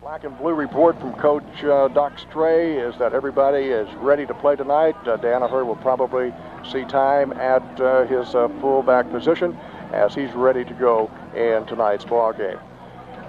Black and blue report from Coach Doc Stray is that everybody is ready to play tonight. Danaher will probably see time at his fullback position as he's ready to go in tonight's ball game.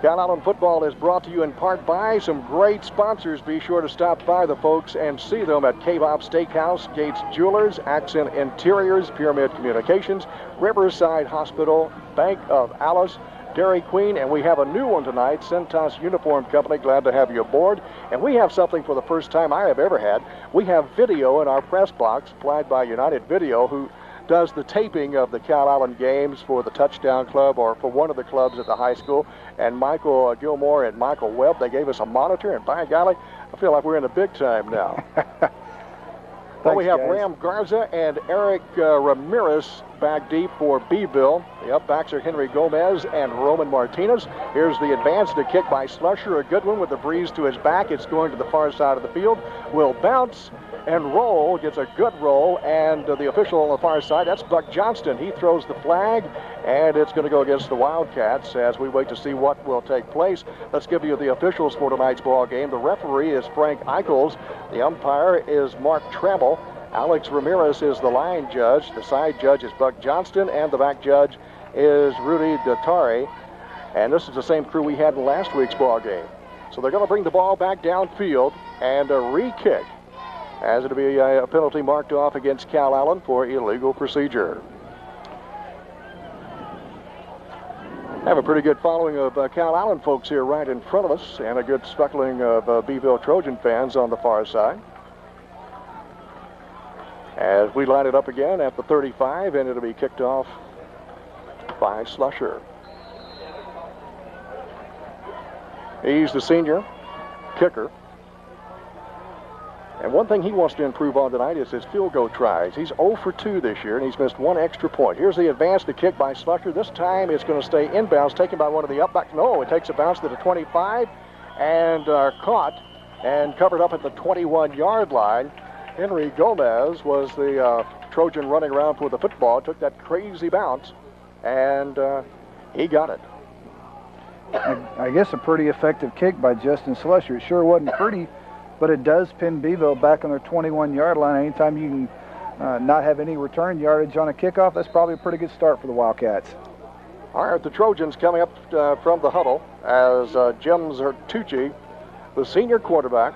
Calallen football is brought to you in part by some great sponsors. Be sure to stop by the folks and see them at K-Bop Steakhouse, Gates Jewelers, Accent Interiors, Pyramid Communications, Riverside Hospital, Bank of Alice, Dairy Queen, and we have a new one tonight, Centos Uniform Company. Glad to have you aboard. And we have something for the first time I have ever had. We have video in our press box supplied by United Video, who does the taping of the Calallen games for the Touchdown Club or for one of the clubs at the high school. And Michael Gilmore and Michael Webb, they gave us a monitor, and by golly, I feel like we're in the big time now. Well, we have guys. Ram Garza and Eric Ramirez back deep for Beeville. The upbacks are Henry Gomez and Roman Martinez. Here's the advance to kick by Slusher, a good one with the breeze to his back. It's going to the far side of the field. Will bounce and roll, gets a good roll, and the official on the far side, that's Buck Johnston. He throws the flag, and it's going to go against the Wildcats as we wait to see what will take place. Let's give you the officials for tonight's ball game. The referee is Frank Eichels. The umpire is Mark Trammell. Alex Ramirez is the line judge. The side judge is Buck Johnston, and the back judge is Rudy Datari. And this is the same crew we had in last week's ball game. So they're going to bring the ball back downfield and a re-kick, as it'll be a penalty marked off against Calallen for illegal procedure. Have a pretty good following of Calallen folks here right in front of us, and a good speckling of Beeville Trojan fans on the far side. As we line it up again at the 35, and it'll be kicked off by Slusher. He's the senior kicker. And one thing he wants to improve on tonight is his field goal tries. He's 0 for 2 this year, and he's missed one extra point. Here's the advance to kick by Slusher. This time it's going to stay inbounds, taken by one of the upbacks. No, it takes a bounce to the 25 and caught and covered up at the 21-yard line. Henry Gomez was the Trojan running around for the football, took that crazy bounce, and he got it. I guess a pretty effective kick by Justin Slusher. It sure wasn't pretty, but it does pin Beeville back on their 21-yard line. Anytime you can not have any return yardage on a kickoff, that's probably a pretty good start for the Wildcats. All right, the Trojans coming up from the huddle as Jim Zertucci, the senior quarterback,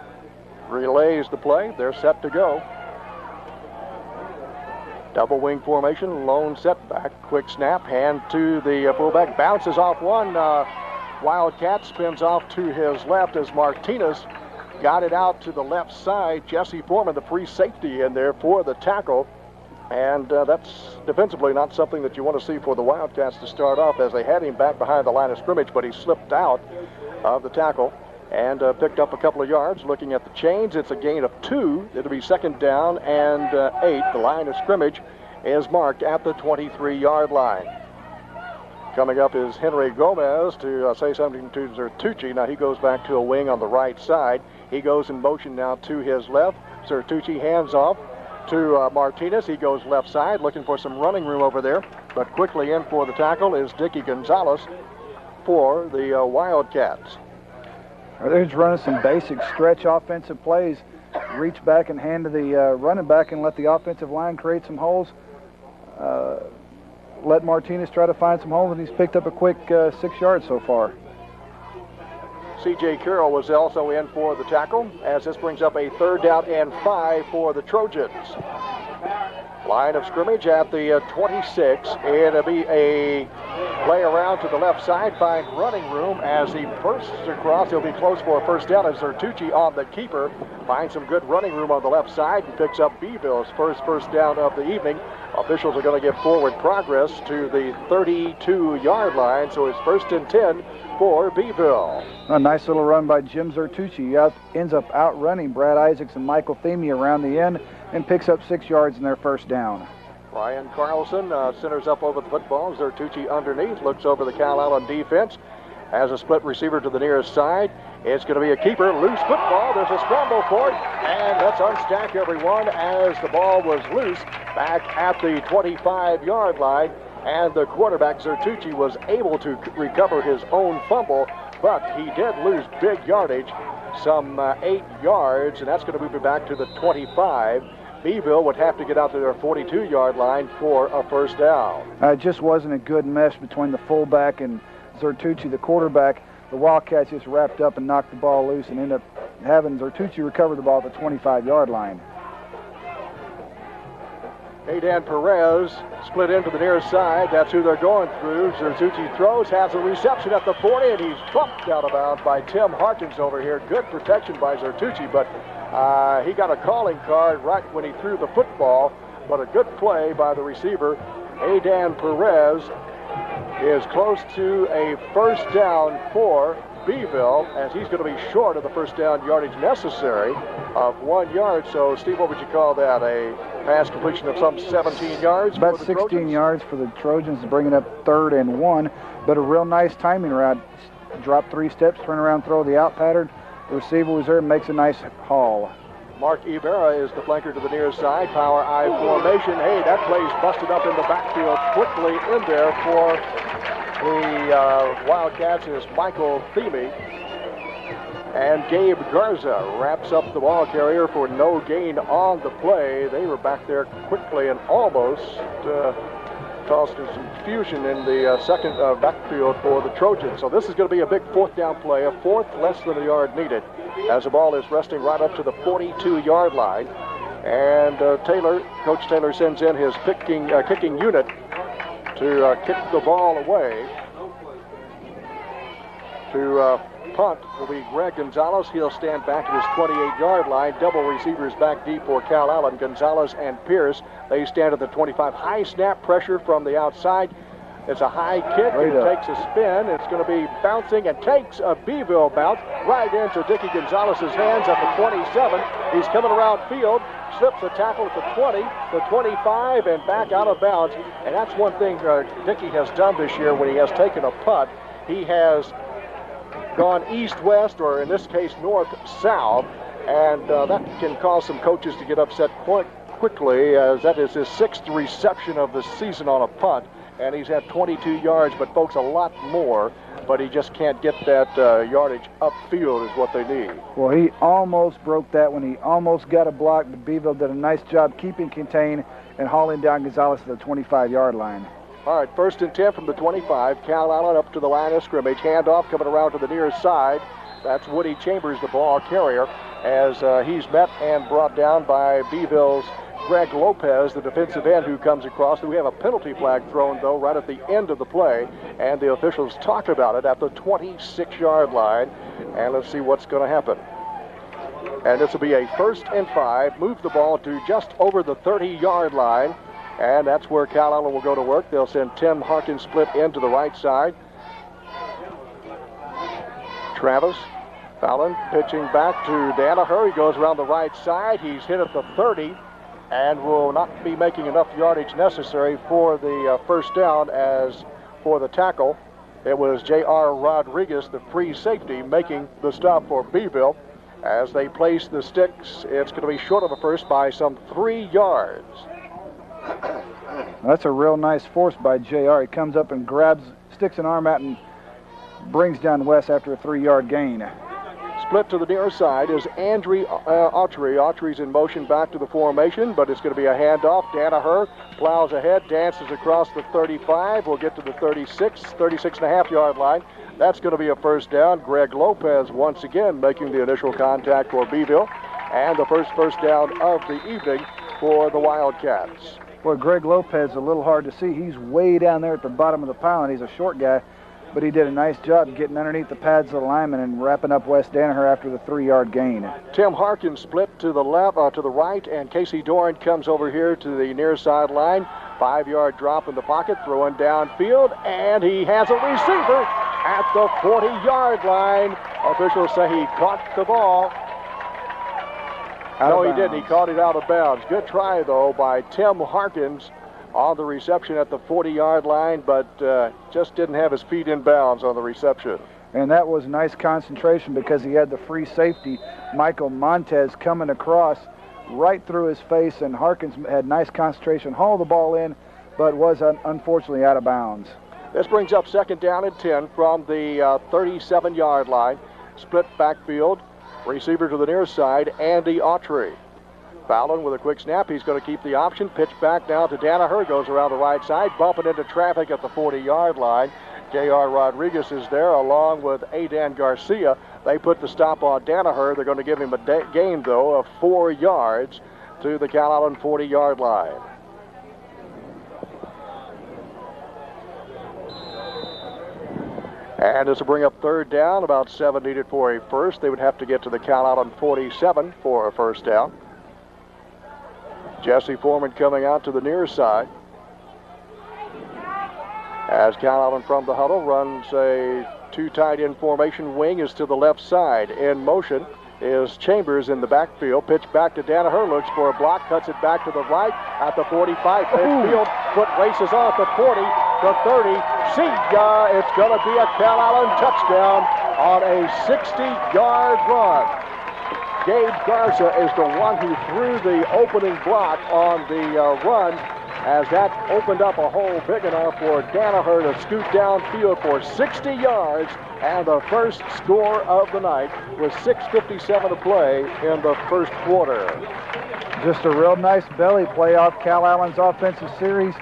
relays the play. They're set to go. Double wing formation, lone setback, quick snap, hand to the fullback, bounces off one. Wildcat spins off to his left as Martinez got it out to the left side. Jesse Foreman, the free safety, in there for the tackle. And that's defensively not something that you want to see for the Wildcats to start off, as they had him back behind the line of scrimmage, but he slipped out of the tackle and picked up a couple of yards. Looking at the chains, it's a gain of 2. It'll be second down and 8. The line of scrimmage is marked at the 23-yard line. Coming up is Henry Gomez to say something to Zertucci. Now he goes back to a wing on the right side. He goes in motion now to his left. Zertucci hands off to Martinez. He goes left side, looking for some running room over there. But quickly in for the tackle is Dickey Gonzalez for the Wildcats. They're just running some basic stretch offensive plays. Reach back and hand to the running back and let the offensive line create some holes. Let Martinez try to find some holes, and he's picked up a quick 6 yards so far. C.J. Carroll was also in for the tackle, as this brings up a 3rd down and 5 for the Trojans. Line of scrimmage at the 26. It'll be a play around to the left side, find running room as he bursts across. He'll be close for a first down as Zertucci on the keeper. Finds some good running room on the left side and picks up Beeville's first down of the evening. Officials are going to give forward progress to the 32-yard line, so it's 1st and 10 for Beeville. A nice little run by Jim Zertucci. Ends up outrunning Brad Isaacs and Michael Themey around the end and picks up 6 yards in their first down. Ryan Carlson centers up over the football. Zertucci underneath, looks over the Calallen defense. Has a split receiver to the nearest side. It's going to be a keeper. Loose football. There's a scramble for it. And let's unstack everyone as the ball was loose back at the 25-yard line. And the quarterback, Zertucci, was able to recover his own fumble, but he did lose big yardage, some 8 yards, and that's going to move it back to the 25. Beeville would have to get out to their 42-yard line for a first down. It just wasn't a good mesh between the fullback and Zertucci, the quarterback. The Wildcats just wrapped up and knocked the ball loose and ended up having Zertucci recover the ball at the 25-yard line. Aidan Perez split into the near side. That's who they're going through. Zertucci throws, has a reception at the 40, and he's bumped out of bounds by Tim Harkins over here. Good protection by Zertucci, but he got a calling card right when he threw the football, but a good play by the receiver. Aidan Perez is close to a first down for Beeville, as he's going to be short of the first down yardage necessary of 1 yard. So, Steve, what would you call that? A pass completion of some 17 yards? About 16 yards for the Trojans, bringing up 3rd and 1, but a real nice timing route. Drop 3 steps, turn around, throw the out pattern. The receiver was there and makes a nice haul. Mark Ibarra is the flanker to the near side. Power I formation. Hey, that play's busted up in the backfield quickly in there for the Wildcats is Michael Theme. And Gabe Garza wraps up the ball carrier for no gain on the play. They were back there quickly and almost caused some confusion in the second backfield for the Trojans. So this is going to be a big 4th down play, a 4th, less than a yard needed, as the ball is resting right up to the 42-yard line. And Coach Taylor sends in his kicking unit to kick the ball away. To punt will be Greg Gonzalez. He'll stand back at his 28-yard line. Double receivers back deep for Calallen. Gonzalez and Pierce, they stand at the 25. High snap pressure from the outside. It's a high kick. It takes a spin. It's going to be bouncing and takes a Beeville bounce right into Dickie Gonzalez's hands at the 27. He's coming around field, slips a tackle at the 20, the 25, and back out of bounds. And that's one thing Dickie has done this year when he has taken a punt. He has gone east-west, or in this case north-south, and that can cause some coaches to get upset quite quickly, as that is his 6th reception of the season on a punt, and he's had 22 yards, but folks, a lot more, but he just can't get that yardage upfield is what they need. Well, he almost broke that when he almost got a block, but Beeville did a nice job keeping contained and hauling down Gonzalez to the 25-yard line. All right, 1st and 10 from the 25. Calallen up to the line of scrimmage. Handoff coming around to the near side. That's Woody Chambers, the ball carrier, as he's met and brought down by Beeville's Greg Lopez, the defensive end, who comes across. We have a penalty flag thrown, though, right at the end of the play, and the officials talked about it at the 26-yard line. And let's see what's going to happen. And this will be a 1st and 5. Move the ball to just over the 30-yard line. And that's where Calallen will go to work. They'll send Tim Harkins split into the right side. Travis Fallon pitching back to Danaher. He goes around the right side. He's hit at the 30 and will not be making enough yardage necessary for the first down. As for the tackle, it was J.R. Rodriguez, the free safety, making the stop for Beeville. As they place the sticks, it's going to be short of a first by some 3 yards. That's a real nice force by JR. He comes up and sticks an arm out and brings down Wes after a 3-yard gain. Split to the near side is Andrew Autry. Autry's in motion back to the formation, but it's going to be a handoff. Danaher plows ahead, dances across the 35. We'll get to the 36.5-yard line. That's going to be a first down. Greg Lopez once again making the initial contact for Beeville, and the first down of the evening for the Wildcats. Boy, Greg Lopez is a little hard to see. He's way down there at the bottom of the pile, and he's a short guy, but he did a nice job getting underneath the pads of the lineman and wrapping up Wes Danaher after the 3-yard gain. Tim Harkins split to the left, to the right, and Casey Doran comes over here to the near sideline. 5-yard drop in the pocket, throwing downfield, and he has a receiver at the 40-yard line. Officials say he caught the ball. No, he didn't. He caught it out of bounds. Good try, though, by Tim Harkins on the reception at the 40-yard line, but just didn't have his feet in bounds on the reception. And that was nice concentration because he had the free safety, Michael Montez, coming across right through his face, and Harkins had nice concentration, hauled the ball in, but was unfortunately out of bounds. This brings up 2nd down and 10 from the 37-yard line. Split backfield. Receiver to the near side, Andy Autry. Fallon with a quick snap. He's going to keep the option. Pitch back now to Danaher. Goes around the right side, bumping into traffic at the 40-yard line. J.R. Rodriguez is there along with Adan Garcia. They put the stop on Danaher. They're going to give him a gain, though, of 4 yards to the Calallen 40-yard line. And this will bring up 3rd down, about 7 needed for a first. They would have to get to the Calallen 47 for a first down. Jesse Foreman coming out to the near side. As Calallen from the huddle runs a 2 tight end formation. Wing is to the left side. In motion is Chambers in the backfield. Pitch back to Danaher. Looks for a block. Cuts it back to the right at the 45. Midfield. Foot races off the 40. The 30, see ya, it's going to be a Calallen touchdown on a 60-yard run. Gabe Garza is the one who threw the opening block on the run, as that opened up a hole big enough for Danaher to scoot downfield for 60 yards, and the first score of the night with 6:57 to play in the first quarter. Just a real nice belly play off Calallen's offensive series.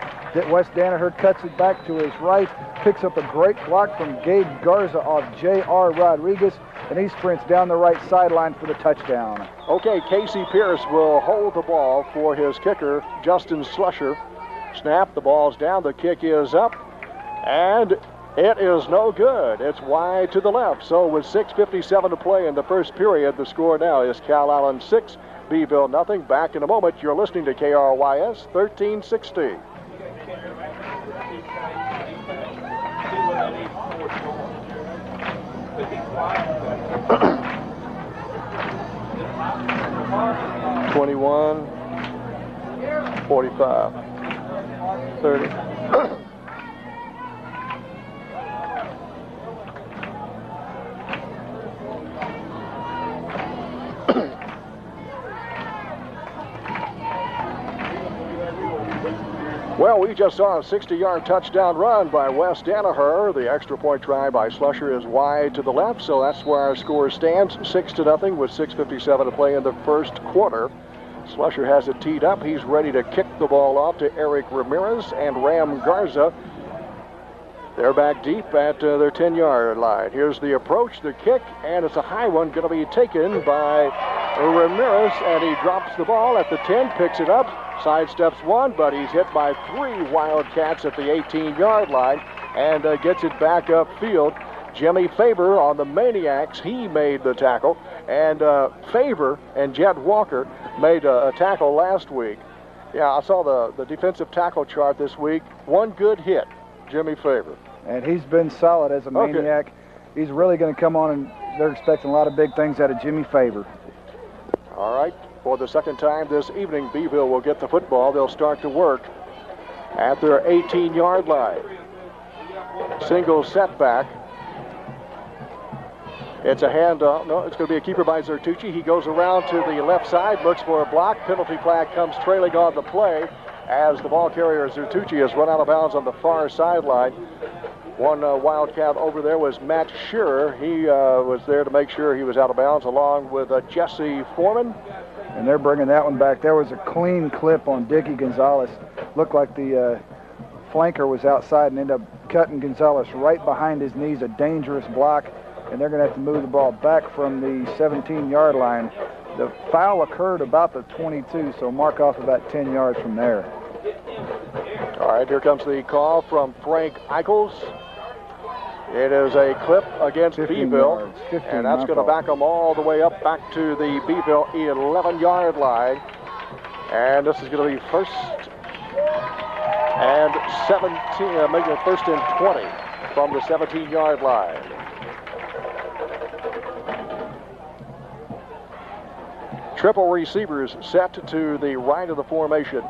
Wes Danaher cuts it back to his right, picks up a great block from Gabe Garza off J.R. Rodriguez, and he sprints down the right sideline for the touchdown. Okay, Casey Pierce will hold the ball for his kicker, Justin Slusher. Snap, the ball's down, the kick is up, and it is no good. It's wide to the left. So with 6:57 to play in the first period, the score now is Calallen 6, Beeville nothing. Back in a moment. You're listening to KRYS 1360. (21, 45, 30). Well, we just saw a 60-yard touchdown run by Wes Danaher. The extra point try by Slusher is wide to the left, so that's where our score stands, 6-0 with 6:57 to play in the first quarter. Slusher has it teed up. He's ready to kick the ball off to Eric Ramirez and Ram Garza. They're back deep at their 10-yard line. Here's the approach, the kick, and it's a high one going to be taken by Ramirez, and he drops the ball at the 10, picks it up, sidesteps one, but he's hit by 3 Wildcats at the 18-yard line and gets it back upfield. Jimmy Faber on the Maniacs, he made the tackle, and Faber and Jet Walker made a tackle last week. Yeah, I saw the defensive tackle chart this week. 1 good hit, Jimmy Faber. And he's been solid as a Maniac. Okay. He's really going to come on, and they're expecting a lot of big things out of Jimmy Faber. All right, for the second time this evening, Beeville will get the football. They'll start to work at their 18-yard line. Single setback. It's a handoff. No, it's going to be a keeper by Zertucci. He goes around to the left side, looks for a block. Penalty flag comes trailing on the play as the ball carrier Zertucci has run out of bounds on the far sideline. One Wildcat over there was Matt Shearer. He was there to make sure he was out of bounds along with Jesse Foreman. And they're bringing that one back. There was a clean clip on Dickie Gonzalez. Looked like the flanker was outside and ended up cutting Gonzalez right behind his knees, a dangerous block. And they're going to have to move the ball back from the 17-yard line. The foul occurred about the 22, so mark off about 10 yards from there. All right, here comes the call from Frank Eichels. It is a clip against Beeville, and that's going to back them all the way up back to the Beeville 11-yard line. And this is going to be first and 17, maybe first and 20 from the 17-yard line. Triple receivers set to the right of the formation.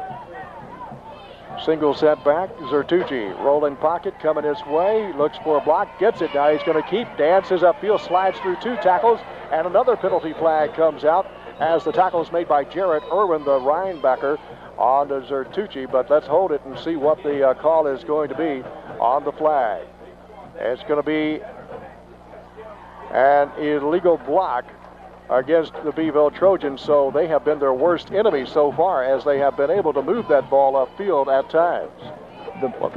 Single setback, Zertucci, rolling pocket, coming his way, looks for a block, gets it, now he's going to keep, dances upfield, slides through 2 tackles, and another penalty flag comes out as the tackle is made by Jarrett Irwin, the Rhinebacker, on to Zertucci, but let's hold it and see what the call is going to be on the flag. It's going to be an illegal block against the Beeville Trojans, so they have been their worst enemy so far as they have been able to move that ball upfield at times.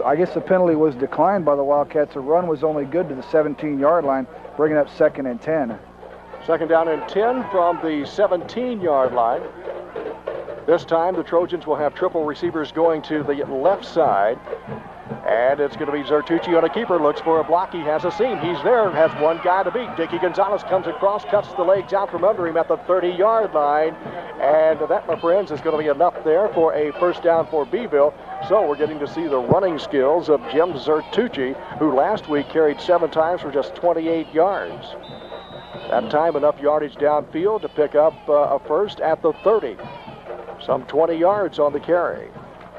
I guess the penalty was declined by the Wildcats. The run was only good to the 17-yard line, bringing up 2nd and 10. 2nd down and 10 from the 17-yard line. This time the Trojans will have triple receivers going to the left side. And it's going to be Zertucci on a keeper, looks for a block. He has a seam. He's there, has one guy to beat. Dickey Gonzalez comes across, cuts the legs out from under him at the 30-yard line. And that, my friends, is going to be enough there for a first down for Beeville. So we're getting to see the running skills of Jim Zertucci, who last week carried 7 times for just 28 yards. That time, enough yardage downfield to pick up a first at the 30. Some 20 yards on the carry.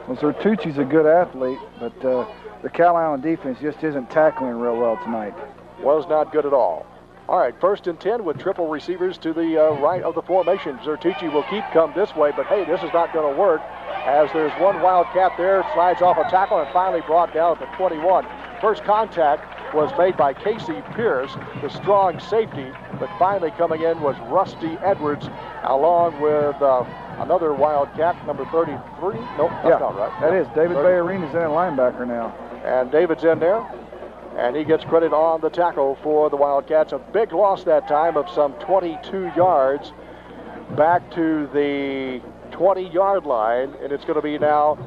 Well, Zertucci's a good athlete, but the Calallen defense just isn't tackling real well tonight. Was not good at all. All right, 1st and 10 with triple receivers to the right of the formation. Zertucci will come this way, but hey, this is not going to work as there's one Wildcat there, slides off a tackle and finally brought down at the 21. First contact was made by Casey Pierce, the strong safety, but finally coming in was Rusty Edwards, along with another Wildcat, number 33. Nope, that's not right. That is. David Bayarina's in at linebacker now. And David's in there, and he gets credit on the tackle for the Wildcats. A big loss that time of some 22 yards back to the 20-yard line, and it's going to be now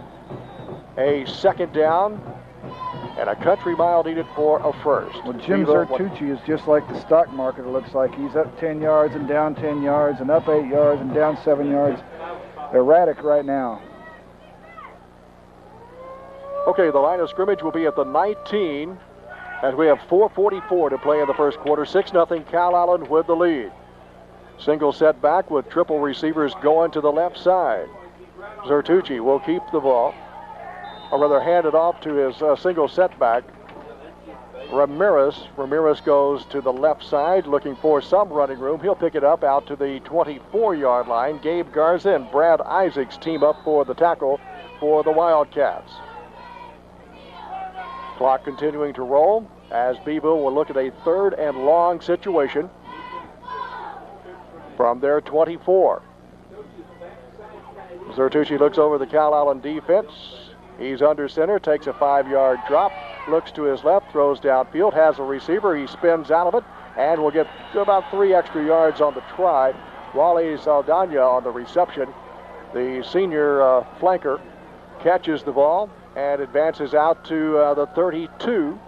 a 2nd down and a country mile needed for a first. Well, Jim Zertucci is just like the stock market, it looks like. He's up 10 yards and down 10 yards and up 8 yards and down 7 yards. Erratic right now. Okay, the line of scrimmage will be at the 19, as we have 4:44 to play in the first quarter. 6-0 Calallen with the lead. Single setback with triple receivers going to the left side. Zertucci will keep the ball, or rather hand it off to his single setback. Ramirez goes to the left side looking for some running room. He'll pick it up out to the 24-yard line. Gabe Garza and Brad Isaacs team up for the tackle for the Wildcats. Clock continuing to roll as Beeville will look at a 3rd and long situation from their 24. Zertucci looks over the Calallen defense. He's under center, takes a 5-yard drop, looks to his left, throws downfield, has a receiver, he spins out of it, and will get about 3 extra yards on the try. Wally Saldana on the reception. The senior flanker catches the ball and advances out to the 32.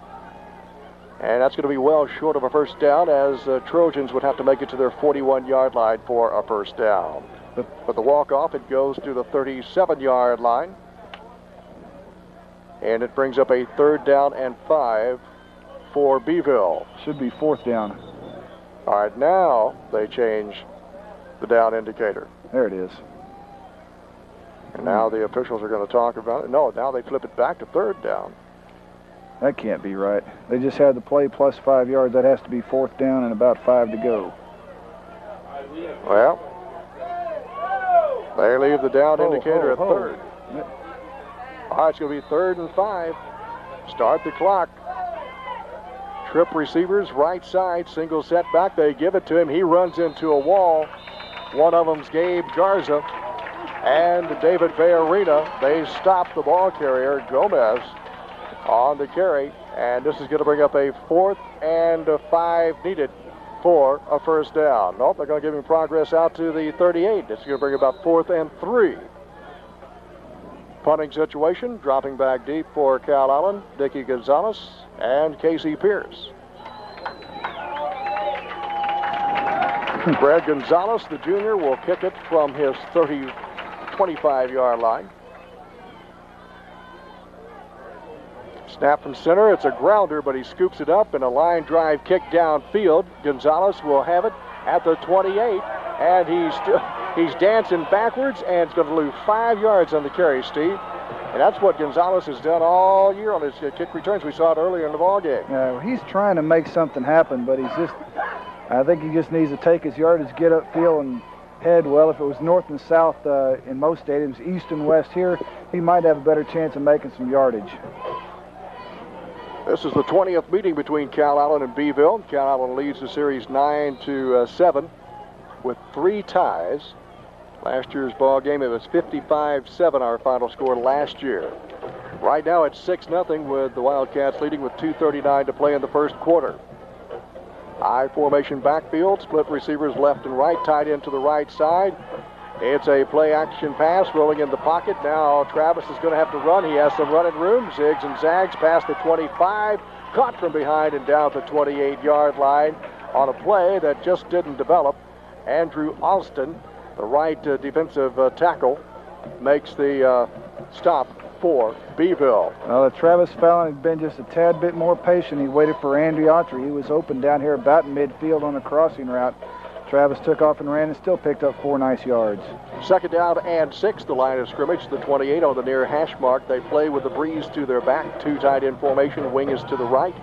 And that's going to be well short of a first down, as Trojans would have to make it to their 41-yard line for a first down. But the walk-off, it goes to the 37-yard line. And it brings up a 3rd down and 5 for Beeville. Should be 4th down. All right, now they change the down indicator. There it is. And now the officials are going to talk about it. No, now they flip it back to 3rd down. That can't be right. They just had the play plus 5 yards. That has to be 4th down and about 5 to go. Well, they leave the down indicator at 3rd. All right, it's going to be 3rd and 5. Start the clock. Trip receivers, right side, single setback. They give it to him. He runs into a wall. One of them's Gabe Garza and David Bayarina. They stop the ball carrier, Gomez, on the carry. And this is going to bring up a 4th and 5 needed for a first down. Nope, they're going to give him progress out to the 38. It's going to bring about 4th and 3. Punting situation, dropping back deep for Calallen, Dickey Gonzalez, and Casey Pierce. Brad Gonzalez, the junior, will kick it from his 25-yard line. Snap from center, it's a grounder, but he scoops it up in a line drive kick downfield. Gonzalez will have it at the 28, and he's dancing backwards, and it's going to lose 5 yards on the carry, Steve. And that's what Gonzalez has done all year on his kick returns. We saw it earlier in the ballgame. Yeah, he's trying to make something happen, but I think he just needs to take his yardage, get upfield, and head. Well, if it was north and south in most stadiums, east and west here, he might have a better chance of making some yardage. This is the 20th meeting between Calallen and Beeville. Calallen leads the series 9-7 with 3 ties. Last year's ball game, it was 55-7, our final score last year. Right now it's 6-0 with the Wildcats leading with 2:39 to play in the first quarter. High formation backfield, split receivers left and right, tied into the right side. It's a play action pass rolling in the pocket. Now Travis is going to have to run. He has some running room. Zigs and zags past the 25. Caught from behind and down the 28-yard line on a play that just didn't develop. Andrew Alston, the right defensive tackle, makes the stop for Beeville. Well, Travis Fallon had been just a tad bit more patient. He waited for Andy Autry. He was open down here about midfield on a crossing route. Travis took off and ran and still picked up 4 nice yards. Second down and 6, the line of scrimmage, the 28 on the near hash mark. They play with the breeze to their back, 2 tight end formation, wing is to the right.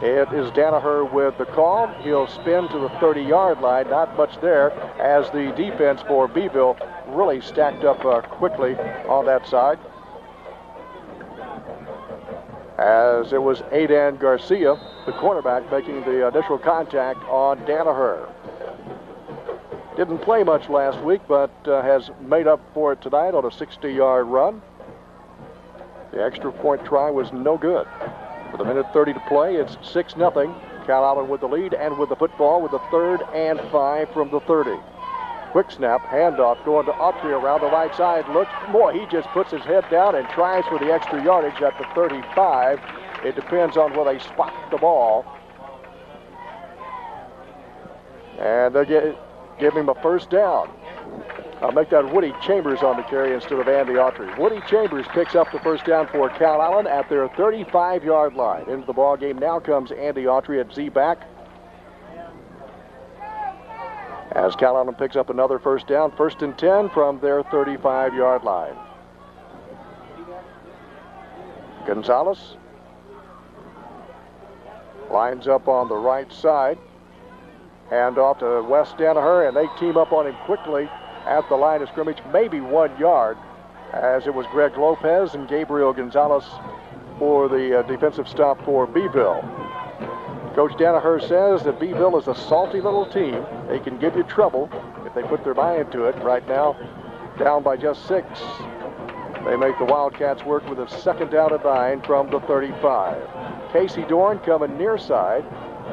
It is Danaher with the call. He'll spin to the 30-yard line, not much there, as the defense for Beeville really stacked up quickly on that side. As it was Aidan Garcia, the cornerback, making the initial contact on Danaher. Didn't play much last week, but has made up for it tonight on a 60-yard run. The extra point try was no good. With 1:30 to play, it's 6-0. Calallen with the lead and with the football with the 3rd and 5 from the 30. Quick snap, handoff going to Autry around the right side. Looks, boy, he just puts his head down and tries for the extra yardage at the 35. It depends on where they spot the ball. And they give him a first down. I'll make that Woody Chambers on the carry instead of Andy Autry. Woody Chambers picks up the first down for Calallen at their 35-yard line. Into the ball game now comes Andy Autry at Z-back. As Calallen picks up another first down, 1st and 10 from their 35-yard line. Gonzalez lines up on the right side. Hand off to Wes Danaher, and they team up on him quickly at the line of scrimmage, maybe 1 yard, as it was Greg Lopez and Gabriel Gonzalez for the defensive stop for Beeville. Coach Danaher says that Beeville is a salty little team. They can give you trouble if they put their mind to it. Right now, down by just 6. They make the Wildcats work with a 2nd down and 9 from the 35. Casey Dorn coming near side.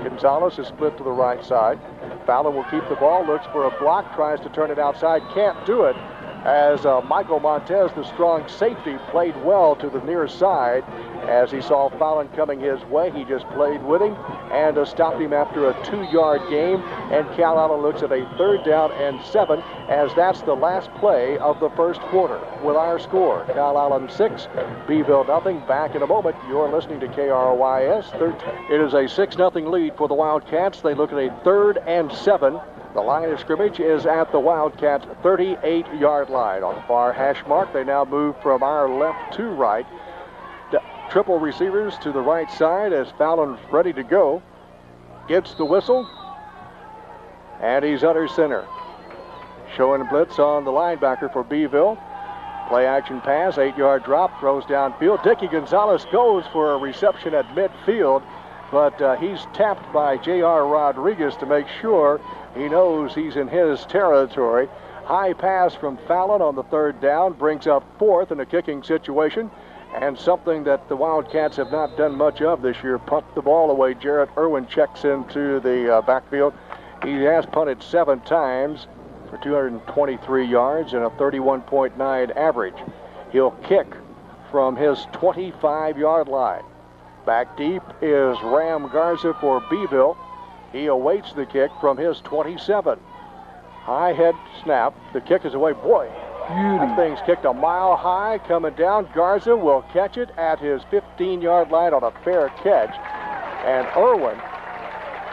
Gonzalez is split to the right side. Fallon will keep the ball, looks for a block, tries to turn it outside, can't do it, as Michael Montez, the strong safety, played well to the near side. As he saw Fallon coming his way, he just played with him and stopped him after a 2-yard gain. And Calallen looks at a 3rd down and 7, as that's the last play of the first quarter. With our score, Calallen 6, Beeville nothing. Back in a moment. You're listening to KROYS 13. It is a 6-0 lead for the Wildcats. They look at a 3rd and 7. The line of scrimmage is at the Wildcats' 38-yard line. On the far hash mark, they now move from our left to right. Triple receivers to the right side as Fallon's ready to go. Gets the whistle, and he's under center. Showing blitz on the linebacker for Beeville. Play action pass, 8-yard drop, throws downfield. Dicky Gonzalez goes for a reception at midfield, but he's tapped by J.R. Rodriguez to make sure he knows he's in his territory. High pass from Fallon on the 3rd down brings up 4th in a kicking situation, and something that the Wildcats have not done much of this year, punt the ball away. Jarrett Irwin checks into the backfield. He has punted 7 times for 223 yards and a 31.9 average. He'll kick from his 25-yard line. Back deep is Ram Garza for Beeville. He awaits the kick from his 27. High head snap. The kick is away. Boy, that thing's kicked a mile high coming down. Garza will catch it at his 15-yard line on a fair catch. And Irwin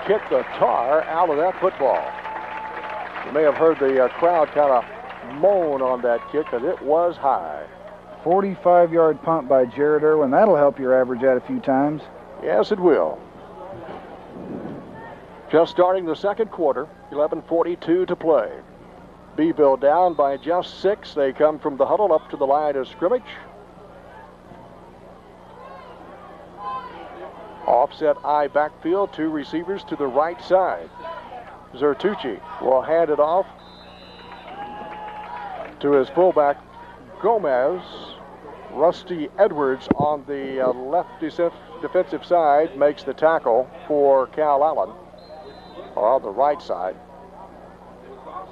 kicked the tar out of that football. You may have heard the crowd kind of moan on that kick because it was high. 45-yard punt by Jared Irwin. That'll help your average out a few times. Yes, it will. Just starting the second quarter, 11:42 to play. Beeville down by just 6. They come from the huddle up to the line of scrimmage. Offset I backfield, 2 receivers to the right side. Zertucci will hand it off to his fullback, Gomez. Rusty Edwards on the left defensive side makes the tackle for Calallen, or on the right side.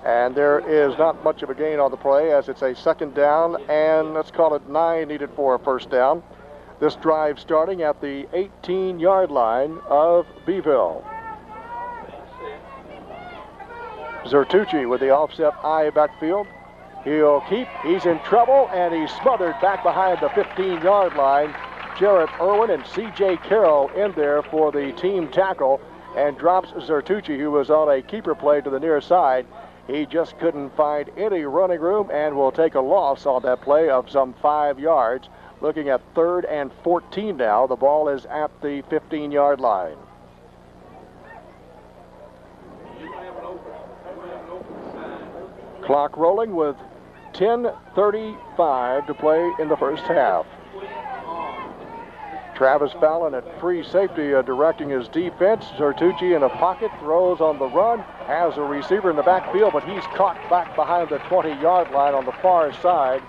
And there is not much of a gain on the play, as it's a 2nd down, and let's call it 9 needed for a 1st down. This drive starting at the 18-yard line of Beeville. Zertucci with the offset I backfield. He'll keep, he's in trouble, and he's smothered back behind the 15-yard line. Jarrett Irwin and C.J. Carroll in there for the team tackle, and drops Zertucci, who was on a keeper play to the near side. He just couldn't find any running room and will take a loss on that play of some 5 yards. Looking at 3rd and 14 now. The ball is at the 15-yard line. Clock rolling with 10:35 to play in the first half. Travis Fallon at free safety directing his defense. Zertucci in a pocket, throws on the run, has a receiver in the backfield, but he's caught back behind the 20-yard line on the far side,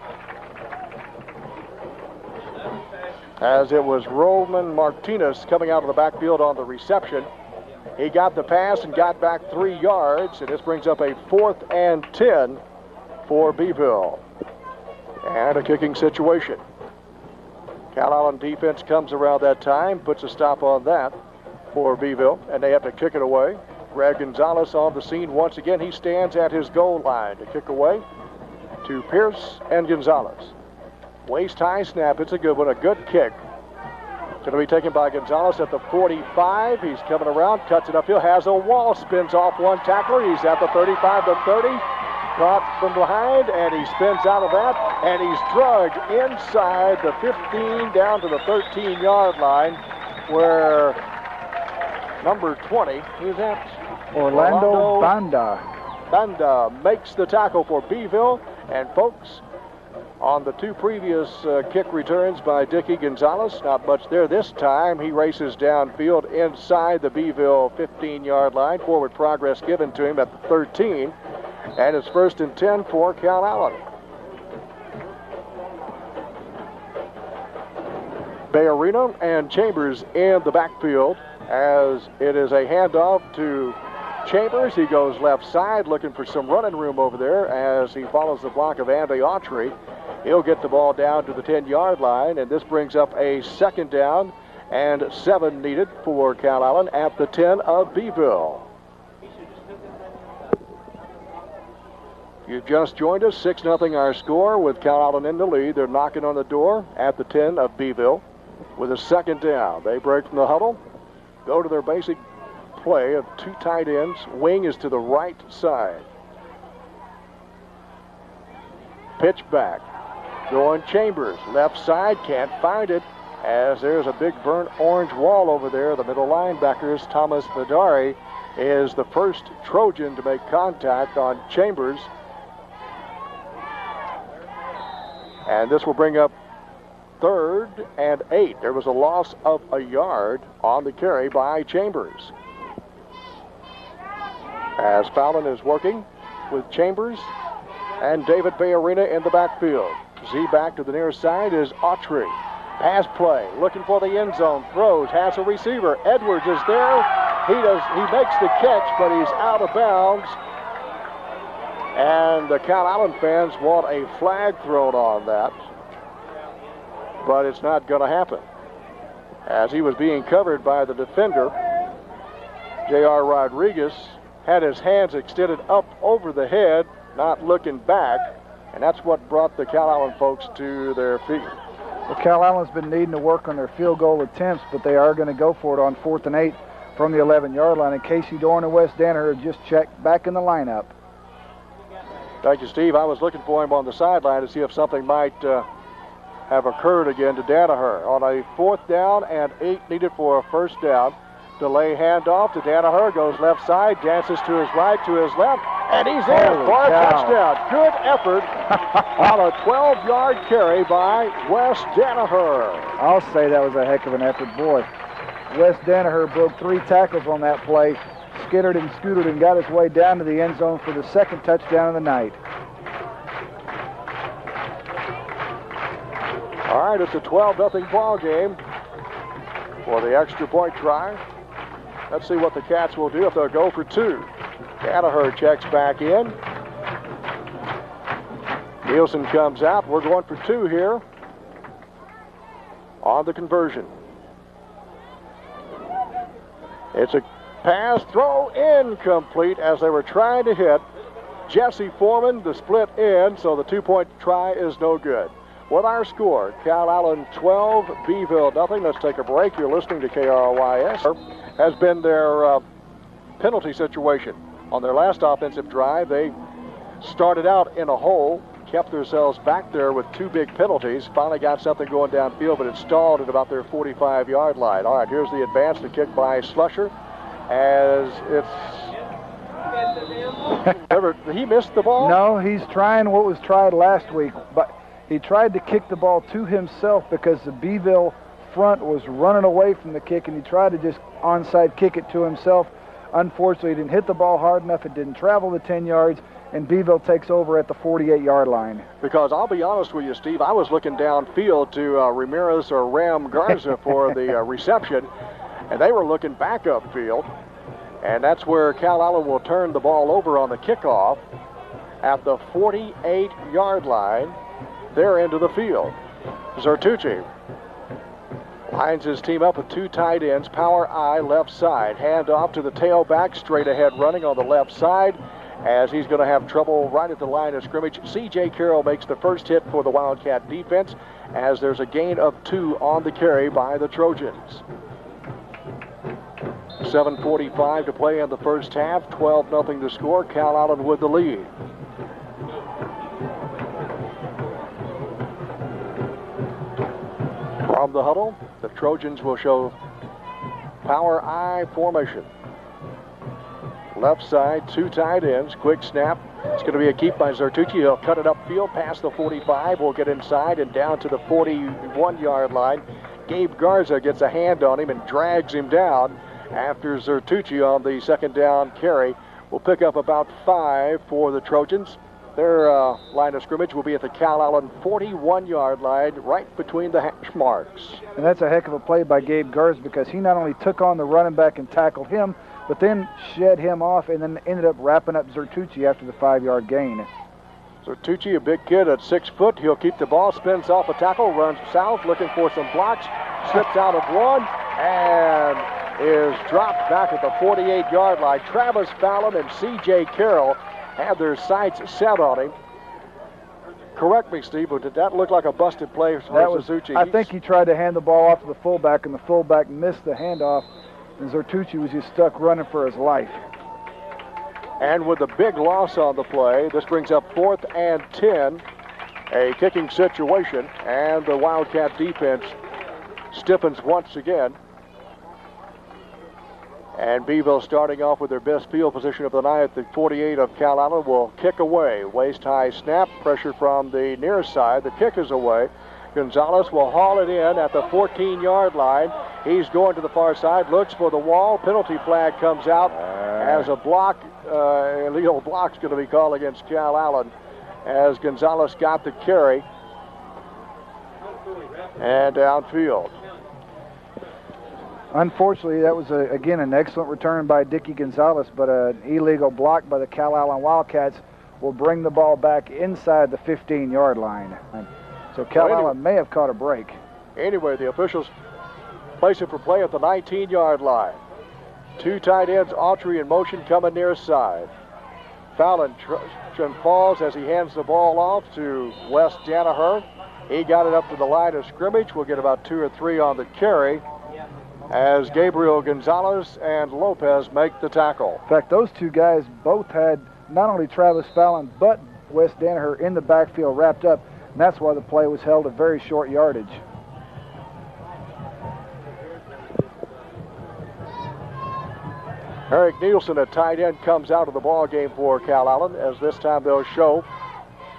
as it was Roman Martinez coming out of the backfield on the reception. He got the pass and got back 3 yards, and this brings up a 4th and 10 for Beeville. And a kicking situation. Calallen defense comes around that time, puts a stop on that for Beeville, and they have to kick it away. Greg Gonzalez on the scene once again. He stands at his goal line to kick away to Pierce and Gonzalez. Waist high snap, it's a good one, a good kick. Going to be taken by Gonzalez at the 45. He's coming around, cuts it upfield, has a wall, spins off one tackler. He's at the 35 to 30. Caught from behind, and he spins out of that, and he's dragged inside the 15 down to the 13-yard line, where number 20 is at Orlando Banda. Banda makes the tackle for Beeville, and folks, on the 2 previous kick returns by Dickie Gonzalez, not much there this time. He races downfield inside the Beeville 15-yard line. Forward progress given to him at the 13. And it's 1st and 10 for Calallen. Bayarino and Chambers in the backfield, as it is a handoff to Chambers. He goes left side looking for some running room over there as he follows the block of Andy Autry. He'll get the ball down to the 10-yard line, and this brings up a 2nd down and 7 needed for Calallen at the 10 of Beeville. You've just joined us, 6-0 our score with Calallen in the lead. They're knocking on the door at the 10 of Beeville with a 2nd down. They break from the huddle, go to their basic play of 2 tight ends. Wing is to the right side. Pitch back. Going Chambers, left side, can't find it, as there's a big burnt orange wall over there. The middle linebackers, Thomas Vidari, is the first Trojan to make contact on Chambers. And this will bring up 3rd and 8. There was a loss of a yard on the carry by Chambers. As Fallon is working with Chambers and David Bayarina in the backfield. Z back to the near side is Autry. Pass play, looking for the end zone, throws, has a receiver. Edwards is there. He makes the catch, but he's out of bounds. And the Calallen fans want a flag thrown on that, but it's not going to happen, as he was being covered by the defender. J.R. Rodriguez had his hands extended up over the head, not looking back, and that's what brought the Calallen folks to their feet. Well, Calallen's been needing to work on their field goal attempts, but they are going to go for it on 4th and 8 from the 11-yard line. And Casey Dorn and Wes Danaher have just checked back in the lineup. Thank you, Steve. I was looking for him on the sideline to see if something might have occurred again to Danaher. On a 4th down and 8 needed for a 1st down. Delay handoff to Danaher, goes left side, dances to his right, to his left, and he's in for a touchdown. Good effort on a 12-yard carry by Wes Danaher. I'll say that was a heck of an effort, boy. Wes Danaher broke 3 tackles on that play, skittered and scooted and got his way down to the end zone for the second touchdown of the night. All right, it's a 12-0 ball game for the extra point try. Let's see what the Cats will do if they'll go for 2. Danaher checks back in. Nielsen comes out. We're going for 2 here on the conversion. It's a pass, throw, incomplete as they were trying to hit Jesse Foreman, the split end, so the 2-point try is no good. With our score, Calallen 12, Beeville nothing. Let's take a break. You're listening to KRYS. Has been their penalty situation. On their last offensive drive, they started out in a hole, kept themselves back there with 2 big penalties, finally got something going downfield, but it stalled at about their 45-yard line. All right, here's the advance, the kick by Slusher, as it's... he missed the ball? No, he's trying what was tried last week, but he tried to kick the ball to himself because the Beeville front was running away from the kick, and he tried to just onside kick it to himself. Unfortunately, he didn't hit the ball hard enough. It didn't travel the 10 yards, and Beeville takes over at the 48-yard line. Because I'll be honest with you, Steve, I was looking downfield to Ramirez or Ram Garza for the reception, and they were looking back upfield, and that's where Calallen will turn the ball over on the kickoff at the 48-yard line. They're into the field. Zertucci lines his team up with 2 tight ends, power I left side. Hand off to the tailback, straight ahead running on the left side as he's going to have trouble right at the line of scrimmage. C.J. Carroll makes the first hit for the Wildcat defense as there's a gain of 2 on the carry by the Trojans. 7:45 to play in the first half, 12-0 to score. Calallen with the lead. From the huddle, the Trojans will show power I formation. Left side, 2 tight ends, quick snap. It's going to be a keep by Zertucci. He'll cut it upfield past the 45. We'll get inside and down to the 41-yard line. Gabe Garza gets a hand on him and drags him down after Zertucci on the second down carry. Will pick up about 5 for the Trojans. Their line of scrimmage will be at the Calallen 41-yard line, right between the hash marks. And that's a heck of a play by Gabe Garza because he not only took on the running back and tackled him, but then shed him off and then ended up wrapping up Zertucci after the 5-yard gain. Zertucci, a big kid at 6 foot. He'll keep the ball, spins off a tackle, runs south, looking for some blocks, slips out of one, and is dropped back at the 48-yard line. Travis Fallon and C.J. Carroll had their sights set on him. Correct me, Steve, but did that look like a busted play for Zertucci? I think he tried to hand the ball off to the fullback, and the fullback missed the handoff, and Zertucci was just stuck running for his life. And with a big loss on the play, this brings up 4th and 10, a kicking situation, and the Wildcat defense stiffens once again. And Beeville starting off with their best field position of the night at the 48 of Calallen will kick away. Waist-high snap, pressure from the near side. The kick is away. Gonzalez will haul it in at the 14-yard line. He's going to the far side, looks for the wall. Penalty flag comes out as a block. Illegal block's going to be called against Calallen as Gonzalez got the carry and downfield. Unfortunately, that was, again, an excellent return by Dickie Gonzalez, but an illegal block by the Calallen Wildcats will bring the ball back inside the 15-yard line. So Calallen may have caught a break. Anyway, the officials place it for play at the 19-yard line. 2 tight ends, Autry in motion, coming near side. Fallon falls as he hands the ball off to Wes Danaher. He got it up to the line of scrimmage. We'll get about 2 or 3 on the carry as Gabriel Gonzalez and Lopez make the tackle. In fact, those 2 guys both had not only Travis Fallon but Wes Danaher in the backfield wrapped up, and that's why the play was held a very short yardage. Eric Nielsen, a tight end, comes out of the ball game for Calallen, as this time they'll show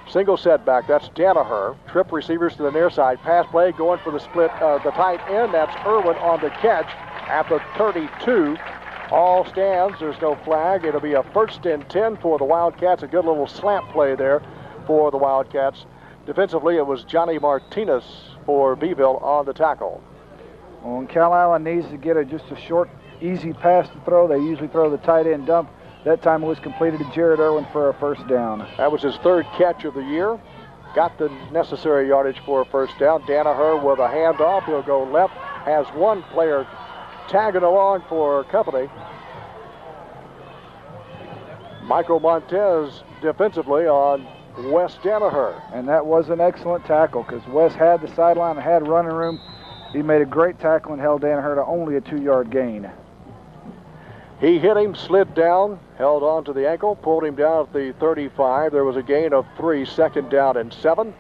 single setback. That's Danaher. Trip receivers to the near side. Pass play going for the split, the tight end. That's Irwin on the catch. at the 32. All stands. There's no flag. It'll be a 1st and 10 for the Wildcats. A good little slant play there for the Wildcats. Defensively, it was Johnny Martinez for Beeville on the tackle. Well, when Calallen needs to get just a short, easy pass to throw, they usually throw the tight end dump. That time it was completed to Jared Irwin for a 1st down. That was his 3rd catch of the year. Got the necessary yardage for a 1st down. Danaher with a handoff. He'll go left. Has one player tagging along for company. Michael Montez defensively on Wes Danaher. And that was an excellent tackle because Wes had the sideline and had running room. He made a great tackle and held Danaher to only a 2-yard gain. He hit him, slid down, held on to the ankle, pulled him down at the 35. There was a gain of 3, 2nd down and 7.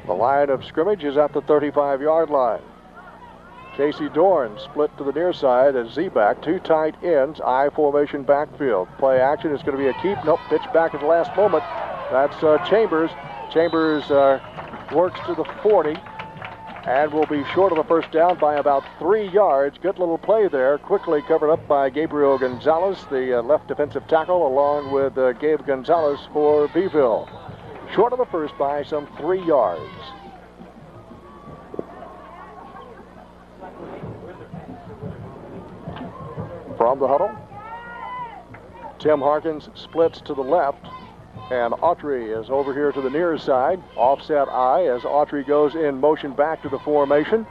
The line of scrimmage is at the 35-yard line. Casey Dorn split to the near side as Z-back, 2 tight ends, I formation backfield. Play action is going to be a keep. Nope, pitch back at the last moment. That's Chambers. Chambers works to the 40 and will be short of the 1st down by about 3 yards. Good little play there. Quickly covered up by Gabriel Gonzalez, the left defensive tackle, along with Gabe Gonzalez for Beeville. Short of the 1st by some 3 yards. From the huddle, Tim Harkins splits to the left, and Autry is over here to the near side. Offset I as Autry goes in motion back to the formation.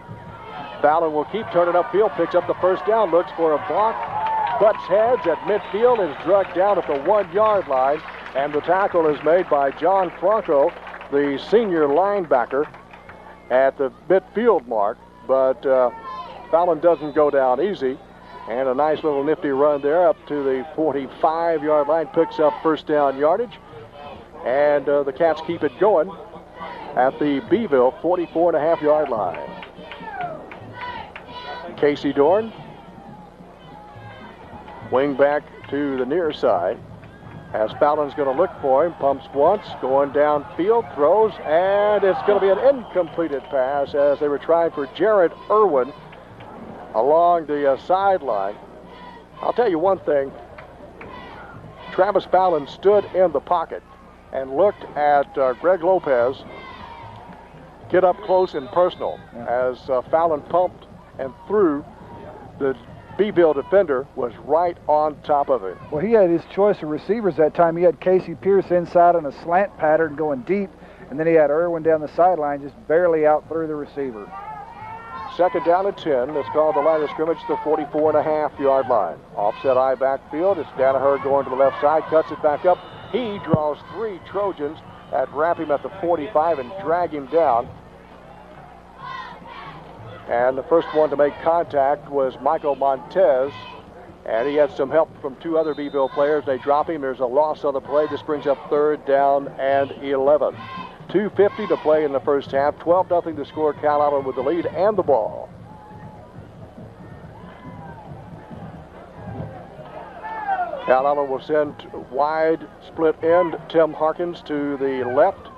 Fallon will keep turning upfield, picks up the 1st down, looks for a block, butts heads at midfield, is dragged down at the 1-yard line, and the tackle is made by John Franco, the senior linebacker, at the midfield mark, but Fallon doesn't go down easy. And a nice little nifty run there up to the 45-yard line, picks up 1st down yardage. And the Cats keep it going at the Beeville 44.5-yard line. Casey Dorn, wing back to the near side. As Fallon's going to look for him, pumps once, going downfield, throws, and it's going to be an incompleted pass as they were trying for Jared Irwin along the sideline. I'll tell you one thing. Travis Fallon stood in the pocket and looked at Greg Lopez get up close and personal as Fallon pumped and threw. The Beeville defender was right on top of it. Well, he had his choice of receivers that time. He had Casey Pierce inside on a slant pattern going deep, and then he had Irwin down the sideline just barely out through the receiver. 2nd down and 10. It's called the line of scrimmage to the 44.5-yard line. Offset I backfield. It's Danaher going to the left side, cuts it back up. He draws 3 Trojans that wrap him at the 45 and drag him down. And the first one to make contact was Michael Montez, and he had some help from 2 other Beeville players. They drop him. There's a loss on the play. This brings up 3rd down and 11. 2:50 to play in the 1st half. 12-0 to score. Calallen with the lead and the ball. Calallen will send wide split end Tim Harkins to the left.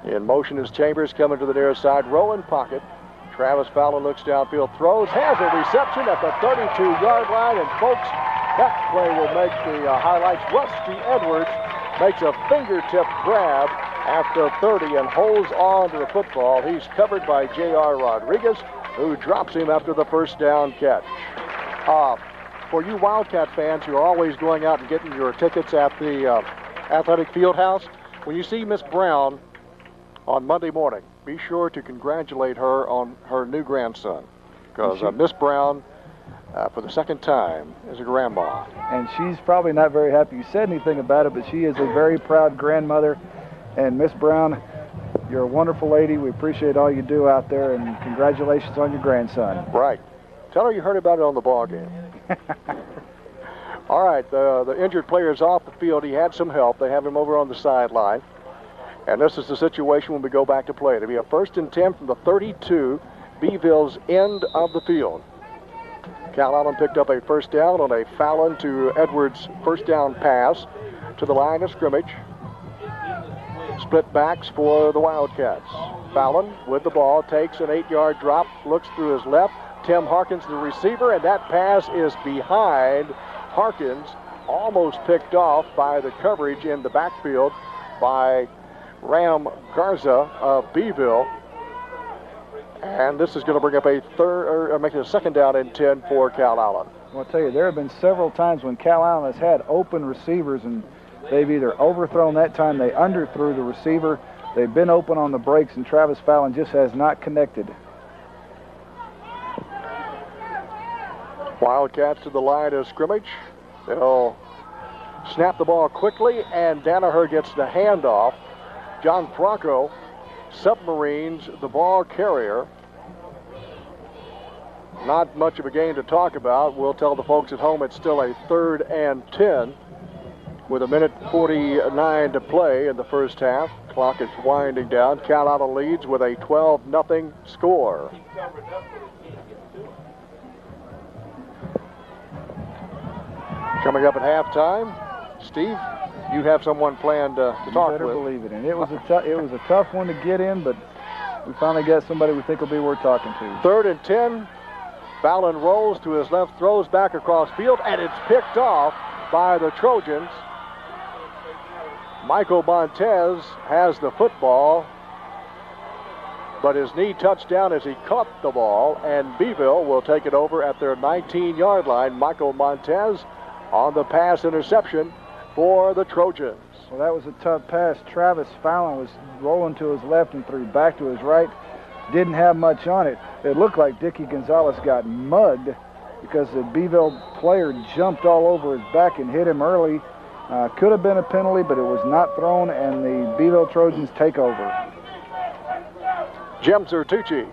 In motion is Chambers coming to the near side. Rolling pocket. Travis Fallon looks downfield, throws, has a reception at the 32-yard line, and folks, that play will make the highlights. Rusty Edwards makes a fingertip grab at the 30 and holds on to the football. He's covered by J.R. Rodriguez, who drops him after the 1st down catch. For you Wildcat fans who are always going out and getting your tickets at the Athletic Fieldhouse, when you see Miss Brown on Monday morning, be sure to congratulate her on her new grandson, because Miss Brown, for the 2nd time, is a grandma. And she's probably not very happy you said anything about it, but she is a very proud grandmother. And Miss Brown, you're a wonderful lady. We appreciate all you do out there, and congratulations on your grandson. Right. Tell her you heard about it on the ball game. All right, the injured player is off the field. He had some help. They have him over on the sideline. And this is the situation when we go back to play. It'll be a 1st and 10 from the 32, Beeville's end of the field. Calallen picked up a 1st down on a Fallon to Edwards 1st down pass to the line of scrimmage. split backs for the Wildcats. Fallon with the ball, takes an 8-yard drop, looks through his left. Tim Harkins, the receiver, and that pass is behind Harkins, almost picked off by the coverage in the backfield by Ram Garza of Beeville. And this is going to bring up make it a second down and 10 for Calallen. Well, I'll tell you, there have been several times when Calallen has had open receivers, and they've either overthrown that time, they underthrew the receiver, they've been open on the breaks, and Travis Fallon just has not connected. Wildcats to the line of scrimmage. They'll snap the ball quickly, and Danaher gets the handoff. John Franco submarines the ball carrier. Not much of a game to talk about. We'll tell the folks at home it's still a 3rd and 10 with 1:49 to play in the first half. Clock is winding down. Calallen leads with a 12-0 score. Coming up at halftime, Steve, you have someone planned to talk with. You better believe it. And it was a tough one to get in, but we finally got somebody we think will be worth talking to. 3rd and 10. Fallon rolls to his left, throws back across field, and it's picked off by the Trojans. Michael Montez has the football, but his knee touched down as he caught the ball, and Beeville will take it over at their 19-yard line. Michael Montez on the pass interception for the Trojans. Well, that was a tough pass. Travis Fallon was rolling to his left and threw back to his right. Didn't have much on it. It looked like Dickie Gonzalez got mugged because the Beeville player jumped all over his back and hit him early. Could have been a penalty, but it was not thrown, and the Beeville Trojans take over. Jim Zertucci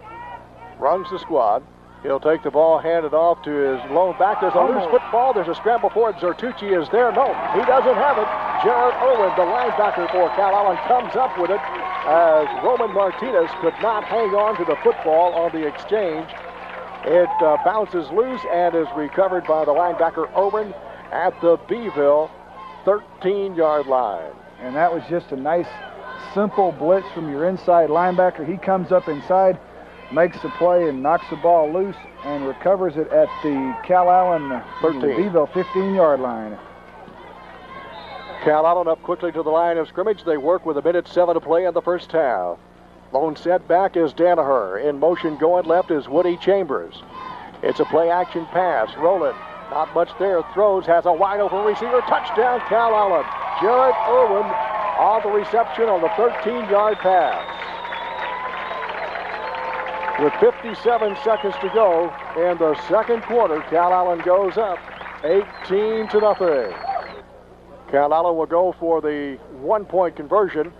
runs the squad. He'll take the ball, hand it off to his lone back. There's a loose football. There's a scramble for it. Zertucci is there. No, he doesn't have it. Jared Irwin, the linebacker for Calallen, comes up with it as Roman Martinez could not hang on to the football on the exchange. It bounces loose and is recovered by the linebacker Irwin at the Beeville 13-yard line. And that was just a nice, simple blitz from your inside linebacker. He comes up inside, makes the play, and knocks the ball loose and recovers it at the Calallen 13. Beeville 15-yard line. Calallen up quickly to the line of scrimmage. They work with 1:07 to play in the first half. Lone setback is Danaher. In motion going left is Woody Chambers. It's a play-action pass. Rolling. Not much there. Throws. Has a wide-open receiver. Touchdown, Calallen. Jared Irwin on the reception on the 13-yard pass. With 57 seconds to go in the second quarter, Calallen goes up 18-0. Calallen will go for the 1-point conversion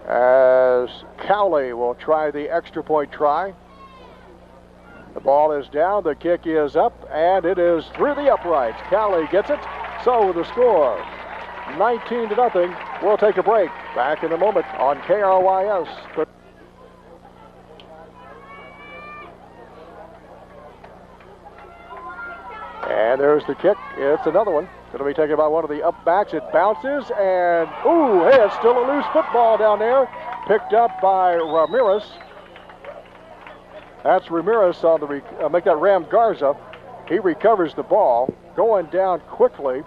as Cowley will try the extra point try. The ball is down, the kick is up, and it is through the uprights. Cowley gets it, so the score, 19-0. We'll take a break. Back in a moment on KRYS. And there's the kick. It's another one. Going to be taken by one of the up backs. It bounces, and ooh, hey, it's still a loose football down there. Picked up by Ramirez. That's Ramirez on the make that Ram Garza. He recovers the ball. Going down quickly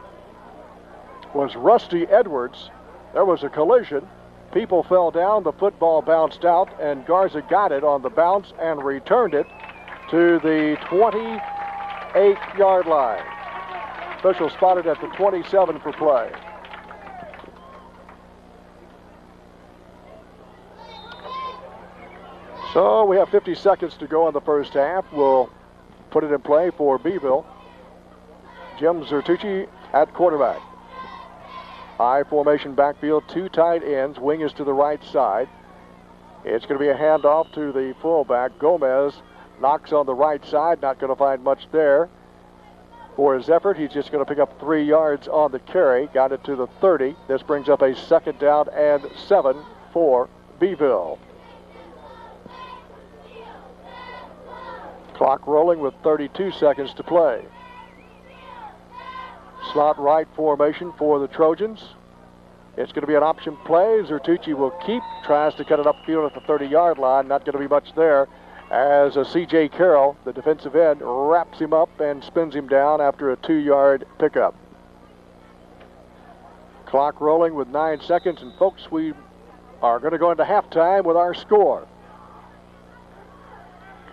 was Rusty Edwards. There was a collision. People fell down. The football bounced out, and Garza got it on the bounce and returned it to the 28-yard line. Official spotted at the 27 for play. So we have 50 seconds to go in the first half. We'll put it in play for Beeville. Jim Zertucci at quarterback. High formation backfield, 2 tight ends. Wing is to the right side. It's going to be a handoff to the fullback. Gomez knocks on the right side. Not going to find much there. For his effort, he's just going to pick up 3 yards on the carry. Got it to the 30. This brings up a second down and 7 for Beeville. Clock rolling with 32 seconds to play. Slot right formation for the Trojans. It's going to be an option play. Zertucci will keep, tries to cut it upfield at the 30-yard line. Not going to be much there as C.J. Carroll, the defensive end, wraps him up and spins him down after a 2-yard pickup. Clock rolling with 9 seconds, and folks, we are going to go into halftime with our score.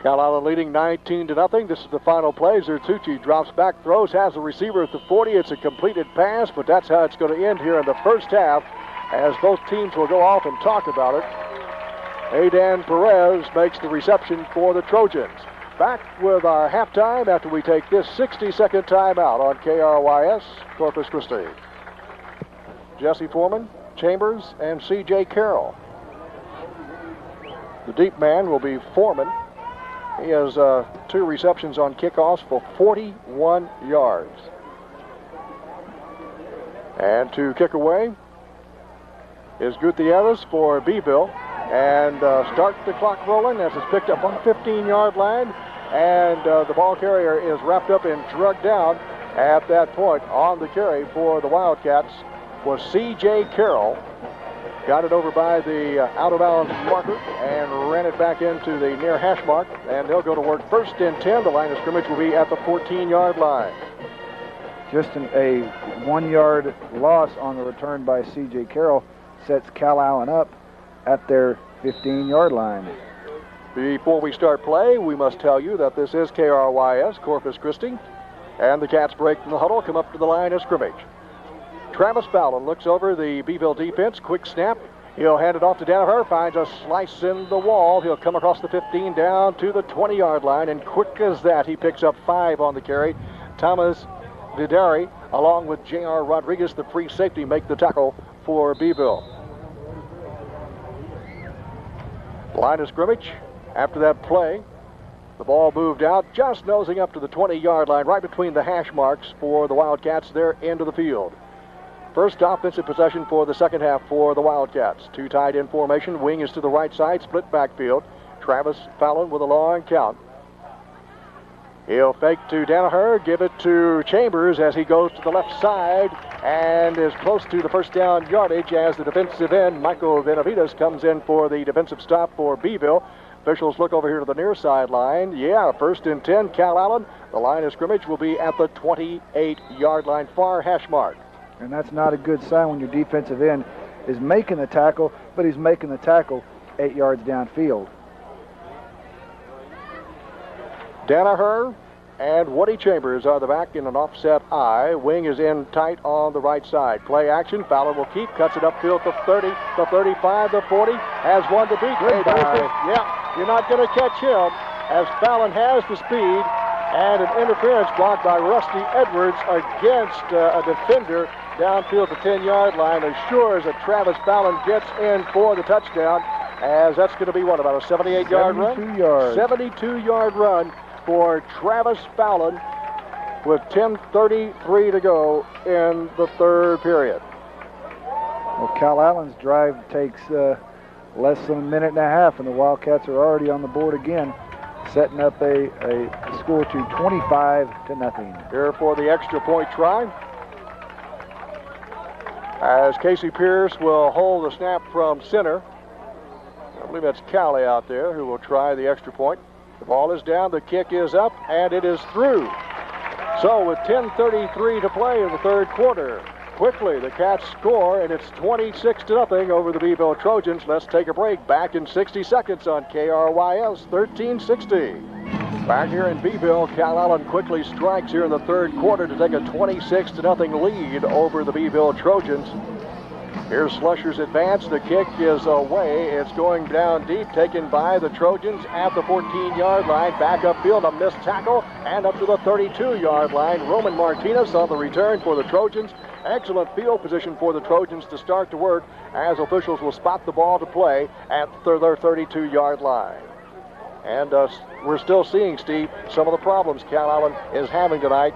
Calallen leading 19-0. This is the final play. Zertucci drops back, throws, has the receiver at the 40. It's a completed pass, but that's how it's going to end here in the first half, as both teams will go off and talk about it. Aidan Perez makes the reception for the Trojans. Back with our halftime after we take this 60-second timeout on KRYS Corpus Christi. Jesse Foreman, Chambers, and C.J. Carroll. The deep man will be Foreman. He has 2 receptions on kickoffs for 41 yards. And to kick away is Gutierrez for Beeville. And start the clock rolling as it's picked up on the 15-yard line. And the ball carrier is wrapped up and drugged down at that point. On the carry for the Wildcats was C.J. Carroll. Got it over by the out-of-bounds marker and ran it back into the near hash mark. And they'll go to work 1st and 10. The line of scrimmage will be at the 14-yard line. Just a 1-yard loss on the return by C.J. Carroll sets Calallen up at their 15-yard line. Before we start play, we must tell you that this is KRYS Corpus Christi. And the Cats break from the huddle, come up to the line of scrimmage. Travis Fallon looks over the Beeville defense. Quick snap. He'll hand it off to Danaher. Finds a slice in the wall. He'll come across the 15 down to the 20-yard line. And quick as that, he picks up 5 on the carry. Thomas Vidari, along with J.R. Rodriguez, the free safety, make the tackle for Beeville. Line of scrimmage. After that play, the ball moved out, just nosing up to the 20-yard line, right between the hash marks for the Wildcats, their end of the field. First offensive possession for the second half for the Wildcats. 2 tight end formation. Wing is to the right side, split backfield. Travis Fallon with a long count. He'll fake to Danaher, give it to Chambers as he goes to the left side and is close to the first down yardage as the defensive end, Michael Benavides, comes in for the defensive stop for Beeville. Officials look over here to the near sideline. Yeah, 1st and 10, Calallen. The line of scrimmage will be at the 28-yard line, far hash mark. And that's not a good sign when your defensive end is making the tackle, but he's making the tackle 8 yards downfield. Danaher and Woody Chambers are the back in an offset I. Wing is in tight on the right side. Play action. Fallon will keep. Cuts it upfield to 30, the 35, the 40. Has one to beat. Yeah, you're not going to catch him as Fallon has the speed. And an interference blocked by Rusty Edwards against a defender downfield the 10-yard line. Assures that Travis Fallon gets in for the touchdown, as that's going to be what, about a 78-yard run? 72-yard run for Travis Fallon with 10:33 to go in the third period. Well, Calallen's drive takes less than a minute and a half, and the Wildcats are already on the board again, setting up a score to 25-0. Here for the extra point try, as Casey Pierce will hold the snap from center. I believe that's Callie out there who will try the extra point. The ball is down, the kick is up, and it is through. So with 10:33 to play in the third quarter, quickly the Cats score, and it's 26-0 over the Beeville Trojans. Let's take a break. Back in 60 seconds on KRYS 1360. Back here in Beeville, Calallen quickly strikes here in the third quarter to take a 26-0 lead over the Beeville Trojans. Here's Slusher's advance. The kick is away. It's going down deep, taken by the Trojans at the 14-yard line. Back upfield, a missed tackle, and up to the 32-yard line. Roman Martinez on the return for the Trojans. Excellent field position for the Trojans to start to work, as officials will spot the ball to play at their 32-yard line. And we're still seeing, Steve, some of the problems Calallen is having tonight,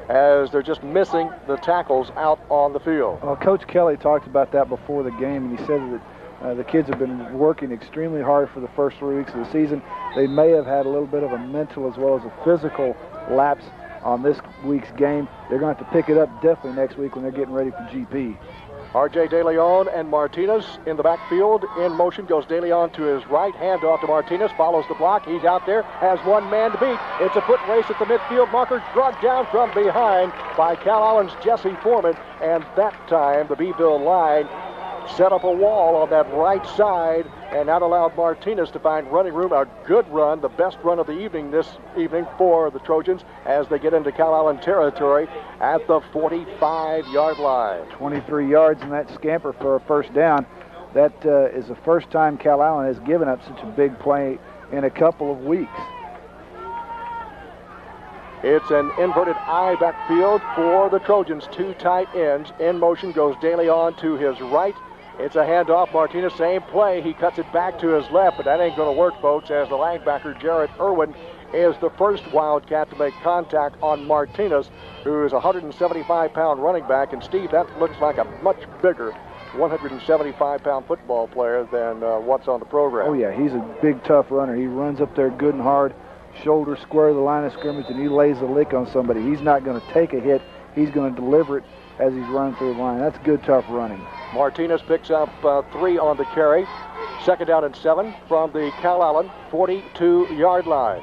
as they're just missing the tackles out on the field. Well, Coach Kelly talked about that before the game, and he said that the kids have been working extremely hard for the first 3 weeks of the season. They may have had a little bit of a mental as well as a physical lapse on this week's game. They're going to have to pick it up definitely next week when they're getting ready for GP. R.J. De Leon and Martinez in the backfield. In motion goes De Leon to his right. Handoff to Martinez. Follows the block. He's out there. Has one man to beat. It's a foot race at the midfield marker. Dragged down from behind by Calallen's Jesse Foreman. And that time the Beeville line set up a wall on that right side, and that allowed Martinez to find running room. A good run, the best run of the evening this evening for the Trojans as they get into Calallen territory at the 45-yard line. 23 yards in that scamper for a first down. That is the first time Calallen has given up such a big play in a couple of weeks. It's an inverted I backfield for the Trojans. Two tight ends. In motion goes De Leon to his right. It's a handoff. Martinez, same play. He cuts it back to his left, but that ain't going to work, folks, as the linebacker, Jarrett Irwin, is the first Wildcat to make contact on Martinez, who is a 175-pound running back. And, Steve, that looks like a much bigger 175-pound football player than what's on the program. Oh, yeah, he's a big, tough runner. He runs up there good and hard, shoulder square the line of scrimmage, and he lays a lick on somebody. He's not going to take a hit. He's going to deliver it as he's running through the line. That's good, tough running. Martinez picks up 3 on the carry. Second down and 7 from the Calallen 42-yard line.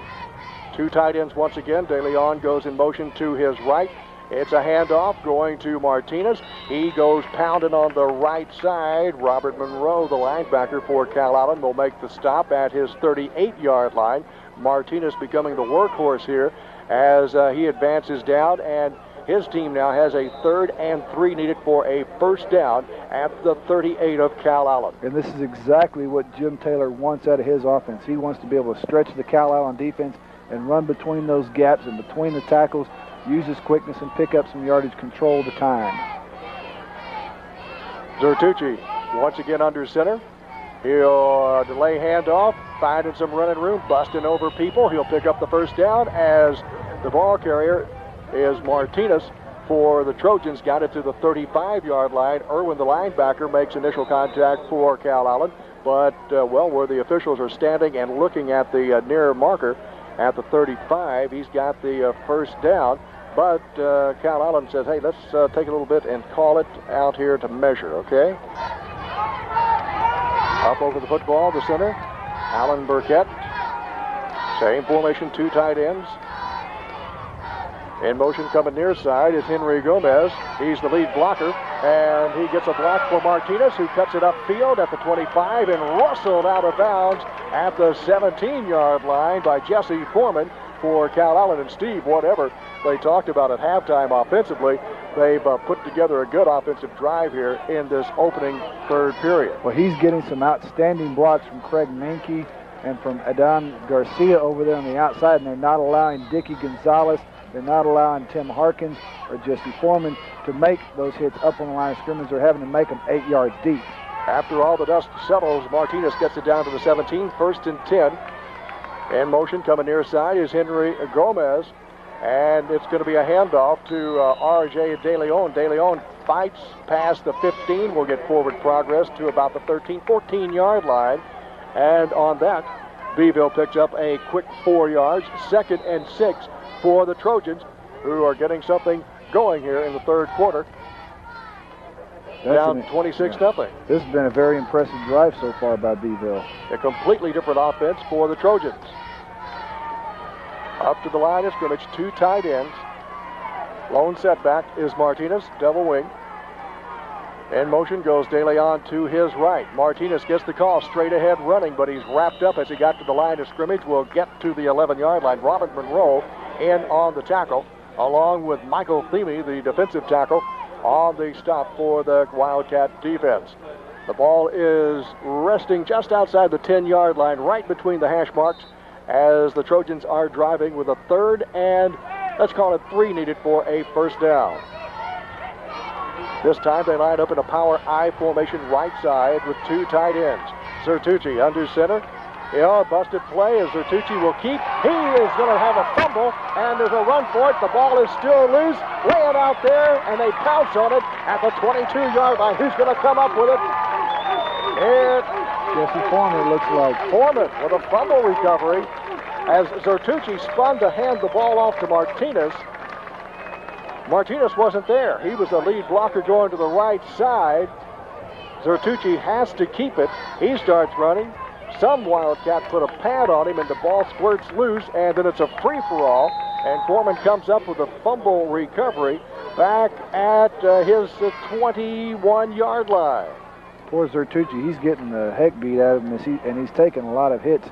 Two tight ends once again. De Leon goes in motion to his right. It's a handoff going to Martinez. He goes pounding on the right side. Robert Monroe, the linebacker for Calallen, will make the stop at his 38-yard line. Martinez becoming the workhorse here as he advances down, and his team now has a 3rd and 3 needed for a first down at the 38 of Calallen. And this is exactly what Jim Taylor wants out of his offense. He wants to be able to stretch the Calallen defense and run between those gaps and between the tackles, use his quickness and pick up some yardage, control the time. Zertucci once again under center. He'll delay handoff, finding some running room, busting over people. He'll pick up the first down as the ball carrier is Martinez for the Trojans. Got it to the 35-yard line. Irwin, the linebacker, makes initial contact for Calallen, but where the officials are standing and looking at the near marker at the 35, he's got the first down. But Calallen says, hey, let's take a little bit and call it out here to measure, okay? Up over the football, the center, Alan Burkett. Same formation, two tight ends. In motion coming near side is Henry Gomez. He's the lead blocker, and he gets a block for Martinez, who cuts it upfield at the 25 and rustled out of bounds at the 17-yard line by Jesse Foreman for Calallen. And Steve, whatever they talked about at halftime offensively, they've put together a good offensive drive here in this opening third period. Well, he's getting some outstanding blocks from Craig Menke and from Adan Garcia over there on the outside, and they're not allowing Dickie Gonzalez, they're not allowing Tim Harkins or Jesse Foreman to make those hits up on the line of scrimmage. They're having to make them 8 yards deep. After all the dust settles, Martinez gets it down to the 17, 1st and 10. In motion coming near side is Henry Gomez, and it's going to be a handoff to R.J. De Leon. De Leon fights past the 15, will get forward progress to about the 13, 14-yard line, and on that, Beeville picks up a quick 4 yards, 2nd and 6 for the Trojans, who are getting something going here in the third quarter. Down 26-0. This has been a very impressive drive so far by Beeville. A completely different offense for the Trojans. Up to the line of scrimmage, two tight ends. Lone setback is Martinez, double wing. In motion goes De Leon to his right. Martinez gets the call, straight ahead running, but he's wrapped up as he got to the line of scrimmage. Will get to the 11-yard line. Robert Monroe in on the tackle, along with Michael Theme, the defensive tackle, on the stop for the Wildcat defense. The ball is resting just outside the 10-yard line, right between the hash marks, as the Trojans are driving with a 3rd and, let's call it 3 needed for a first down. This time they line up in a power I formation right side with two tight ends. Zertucci under center. Busted play as Zertucci will keep. He is going to have a fumble, and there's a run for it. The ball is still loose. Lay it out there, and they pounce on it at the 22-yard line. Who's going to come up with it? Jesse Foreman, looks like. Foreman with a fumble recovery as Zertucci spun to hand the ball off to Martinez. Martinez wasn't there. He was the lead blocker going to the right side. Zertucci has to keep it. He starts running. Some Wildcat put a pad on him, and the ball squirts loose, and then it's a free-for-all. And Foreman comes up with a fumble recovery back at his 21-yard line. Poor Zertucci, he's getting the heck beat out of him, and he's taking a lot of hits.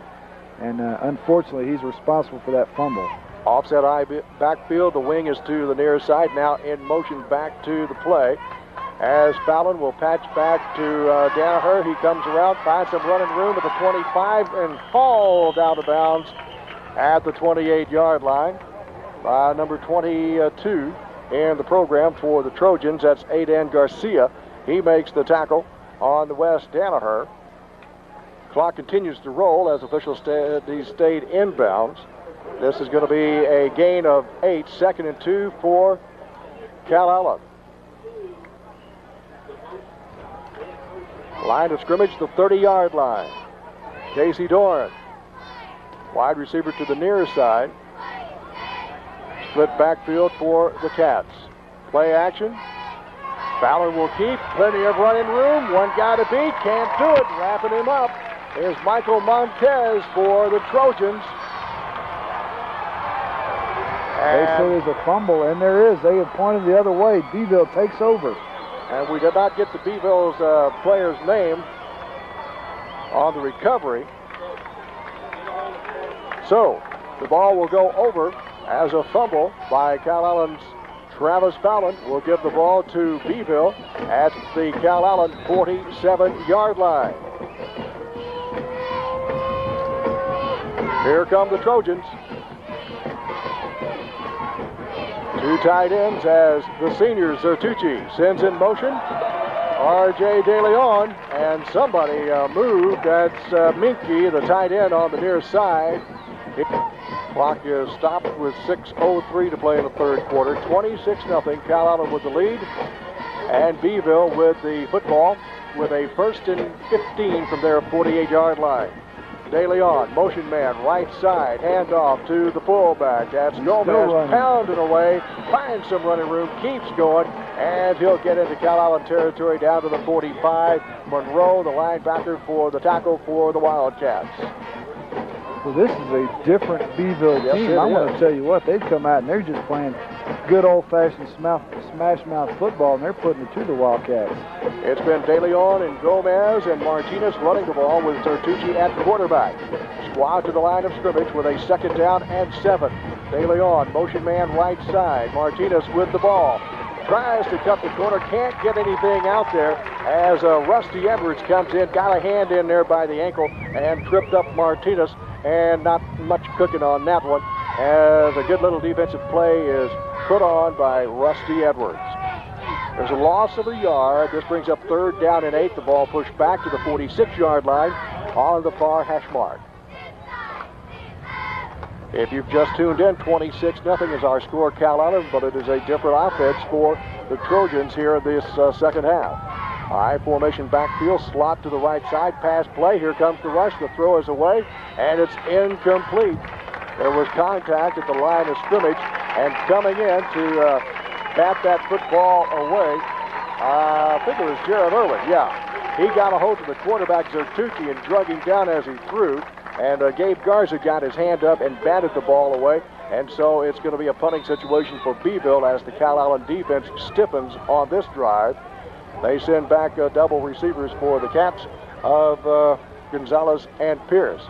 And unfortunately, he's responsible for that fumble. Offset eye backfield. The wing is to the near side. Now in motion back to the play. As Fallon will patch back to Danaher. He comes around, finds some running room at the 25, and hauled out of bounds at the 28-yard line by number 22 in the program for the Trojans. That's Aiden Garcia. He makes the tackle on the West Danaher. Clock continues to roll as officials he stayed inbounds. This is going to be a gain of 8, 2nd and 2 for Calallen. Line of scrimmage, the 30-yard line. Casey Doran, wide receiver to the near side. Split backfield for the Cats. Play action. Fallon will keep. Plenty of running room. One guy to beat. Can't do it. Wrapping him up is Michael Montez for the Trojans. They say there's a fumble, and there is. They have pointed the other way. Beeville takes over. And we did not get the Beeville's player's name on the recovery. So the ball will go over as a fumble by Calallen's Travis Fallon. Will give the ball to Beeville at the Calallen 47-yard line. Here come the Trojans. Two tight ends as the senior Zertucci sends in motion. R.J. De Leon, and somebody moved. That's Minke, the tight end on the near side. Clock is stopped with 6:03 to play in the third quarter. 26-0. Calallen with the lead. And Beeville with the football with a 1st and 15 from their 48-yard line. De Leon, motion man, right side, handoff to the fullback. That's Gomez, pounding away, finds some running room, keeps going, and he'll get into Calallen territory down to the 45. Monroe, the linebacker for the tackle for the Wildcats. Well, this is a different Beeville team. I'm going to tell you what, they've come out and they're just playing good old-fashioned smash-mouth football, and they're putting it to the Wildcats. It's been De Leon and Gomez and Martinez running the ball with Zertucci at quarterback. Squad to the line of scrimmage with a 2nd down and 7. De Leon, motion man right side. Martinez with the ball. Tries to cut the corner, can't get anything out there as Rusty Edwards comes in, got a hand in there by the ankle and tripped up Martinez, and not much cooking on that one as a good little defensive play is put on by Rusty Edwards. There's a loss of a yard. This brings up 3rd down and 8. The ball pushed back to the 46-yard line on the far hash mark. If you've just tuned in, 26-0 is our score, Calallen, but it is a different offense for the Trojans here in this second half. High formation backfield, slot to the right side, pass play. Here comes the rush. The throw is away, and it's incomplete. There was contact at the line of scrimmage, and coming in to bat that football away, I think it was Jared Irwin. Yeah, he got a hold of the quarterback, Zertucci, and drug him down as he threw. And Gabe Garza got his hand up and batted the ball away. And so it's going to be a punting situation for Beeville as the Calallen defense stiffens on this drive. They send back double receivers for the Cats of Gonzalez and Pierce.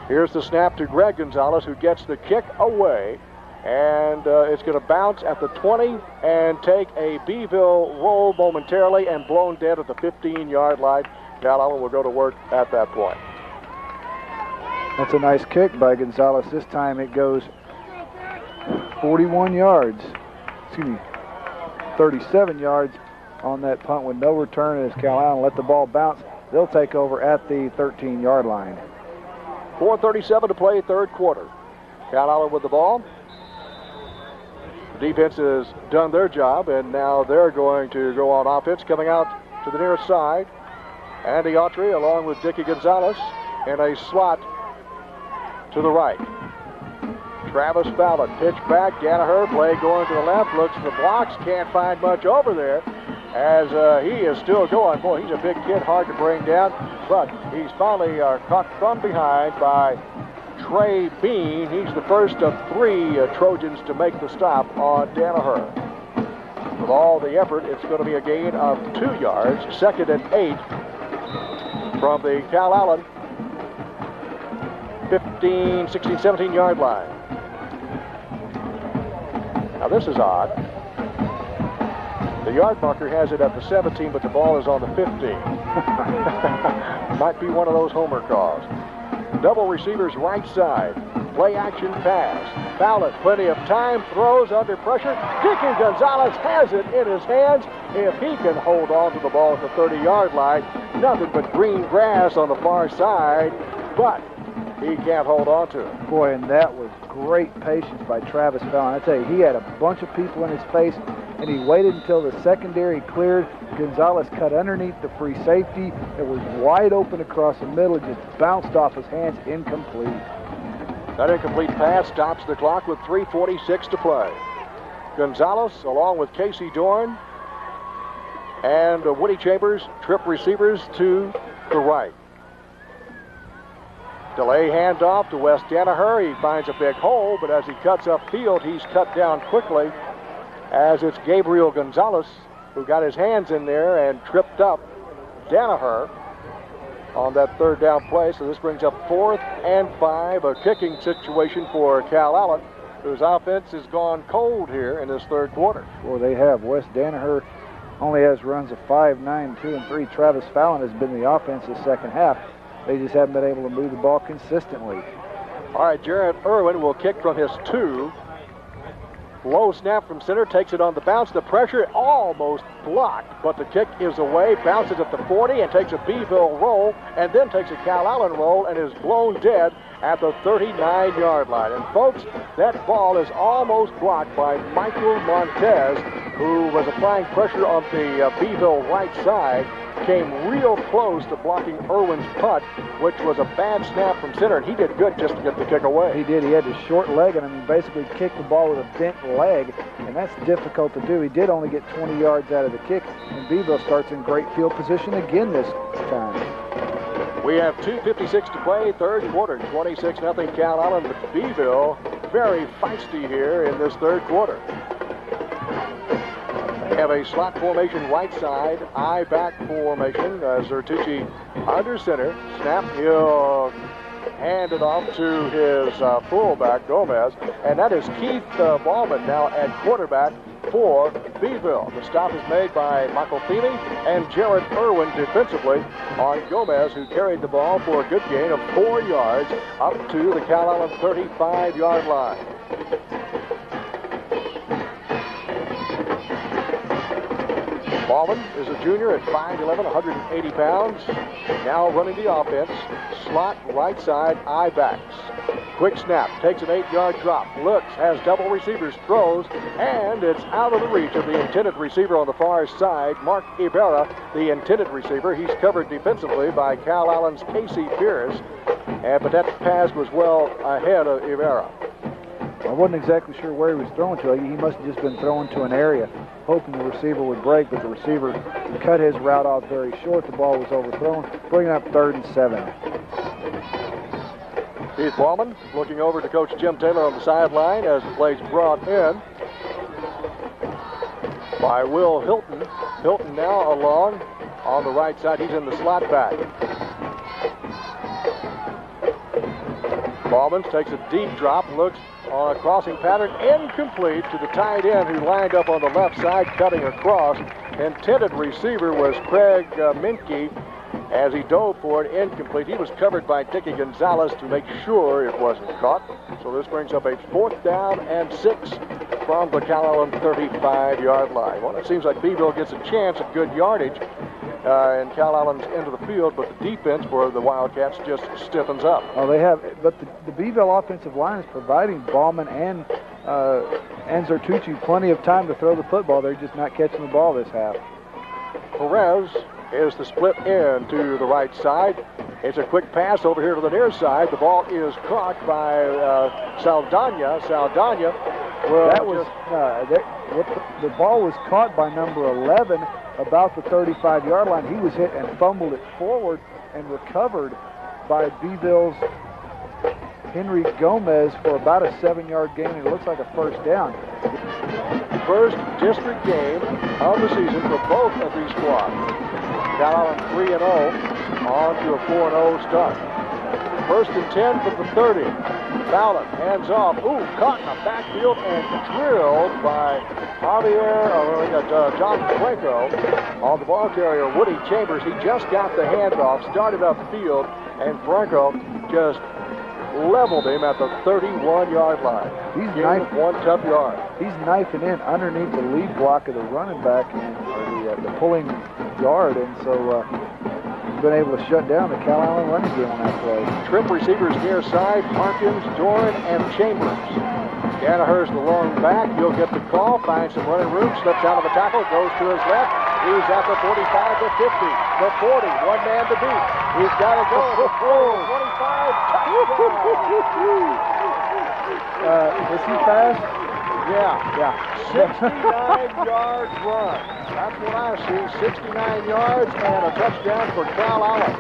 Here's the snap to Greg Gonzalez, who gets the kick away. And it's going to bounce at the 20 and take a Beeville roll momentarily and blown dead at the 15-yard line. Calallen will go to work at that point. That's a nice kick by Gonzalez. This time it goes 41 yards. Excuse me, 37 yards on that punt with no return as Calallen let the ball bounce. They'll take over at the 13-yard line. 4:37 to play, third quarter. Calallen with the ball. The defense has done their job, and now they're going to go on offense. Coming out to the near side, Andy Autry along with Dickie Gonzalez in a slot to the right. Travis Fallon, pitch back, Danaher, play going to the left, looks at the blocks, can't find much over there as he is still going. Boy, he's a big kid, hard to bring down, but he's finally caught from behind by Trey Bean. He's the first of 3 Trojans to make the stop on Danaher. With all the effort, it's going to be a gain of 2 yards, 2nd and 8 from the Calallen 15, 16, 17-yard line. Now this is odd. The yard marker has it at the 17, but the ball is on the 15. Might be one of those homer calls. Double receivers right side. Play action pass. Fallon, plenty of time, throws under pressure. Dickie Gonzalez has it in his hands. If he can hold on to the ball at the 30-yard line, nothing but green grass on the far side, but he can't hold on to it. Boy, and that was great patience by Travis Fallon. I tell you, he had a bunch of people in his face, and he waited until the secondary cleared. Gonzalez cut underneath the free safety. It was wide open across the middle. It just bounced off his hands, incomplete. That incomplete pass stops the clock with 3:46 to play. Gonzalez, along with Casey Dorn and Woody Chambers, trip receivers to the right. Delay handoff to Wes Danaher. He finds a big hole, but as he cuts upfield, he's cut down quickly as it's Gabriel Gonzalez who got his hands in there and tripped up Danaher on that 3rd down play. So this brings up 4th and 5, a kicking situation for Calallen, whose offense has gone cold here in this 3rd quarter. Well, they have. Wes Danaher only has runs of 5, 9, 2, and 3. Travis Fallon has been the offense the 2nd half. They just haven't been able to move the ball consistently. All right, Jared Irwin will kick from his 2. Low snap from center, takes it on the bounce. The pressure almost blocked, but the kick is away. Bounces at the 40 and takes a Beeville roll, and then takes a Calallen roll and is blown dead at the 39-yard line. And folks, that ball is almost blocked by Michael Montez, who was applying pressure on the Beeville right side. Came real close to blocking Irwin's punt, which was a bad snap from center, and he did good just to get the kick away. He did. He had his short leg, and basically kicked the ball with a bent leg, and that's difficult to do. He did only get 20 yards out of the kick, and Beeville starts in great field position again this time. We have 2:56 to play, 3rd quarter, 26-0 Calallen, but Beeville very feisty here in this 3rd quarter. They have a slot formation right side, I-back formation. Zertucci under center. Snap, he'll hand it off to his fullback, Gomez. And that is Keith Ballman now at quarterback for Beeville. The stop is made by Michael Thieme and Jared Irwin defensively on Gomez, who carried the ball for a good gain of 4 yards up to the Calallen 35-yard line. Ballman is a junior at 5'11", 180 pounds. Now running the offense. Slot right side, I-backs. Quick snap, takes an 8-yard drop. Looks, has double receivers, throws, and it's out of the reach of the intended receiver on the far side, Mark Ibarra, the intended receiver. He's covered defensively by Calallen's Casey Pierce, but that pass was well ahead of Ibarra. I wasn't exactly sure where he was throwing to. He must have just been throwing to an area, hoping the receiver would break, but the receiver cut his route off very short. The ball was overthrown, bringing up 3rd and 7. Keith Ballman looking over to Coach Jim Taylor on the sideline as the play's brought in by Will Hilton. Hilton now along on the right side. He's in the slot back. Ballman takes a deep drop, looks on a crossing pattern, incomplete to the tight end who lined up on the left side, cutting across. Intended receiver was Craig Minke. As he dove for it, incomplete. He was covered by Dickie Gonzalez to make sure it wasn't caught. So this brings up a 4th down and 6 from the Calallen 35-yard line. Well, it seems like Beeville gets a chance at good yardage and Calallen's into the field, but the defense for the Wildcats just stiffens up. Oh, they have, but the Beeville offensive line is providing Ballman and Zertucci plenty of time to throw the football. They're just not catching the ball this half. Perez is the split end to the right side. It's a quick pass over here to the near side. The ball is caught by Saldana. Saldana. Well, that was the ball was caught by number 11 about the 35-yard line. He was hit and fumbled it forward and recovered by Beeville's Henry Gomez for about a 7-yard gain, and it looks like a first down. First district game of the season for both of these squads. Calallen 3-0 on to a 4-0 start. First and 10 for the 30. Fallon hands off. Ooh, caught in the backfield and drilled by John Franco on the ball carrier, Woody Chambers. He just got the handoff, started upfield, and Franco just leveled him at the 31-yard line. He's knifing 1 tough yard. He's knifing in underneath the lead block of the running back and the pulling guard, and so he's been able to shut down the Calallen running game on that play. Trip receivers near side, Harkins, Doran, and Chambers. Danaher's the long back. He'll get the call, finds some running room, slips out of the tackle, goes to his left. He's at the 45, the 50, the 40, one man to beat. He's got to go. 25, touchdown. Is he fast? Yeah. 69-yard run. That's what I see. 69 yards and a touchdown for Calallen.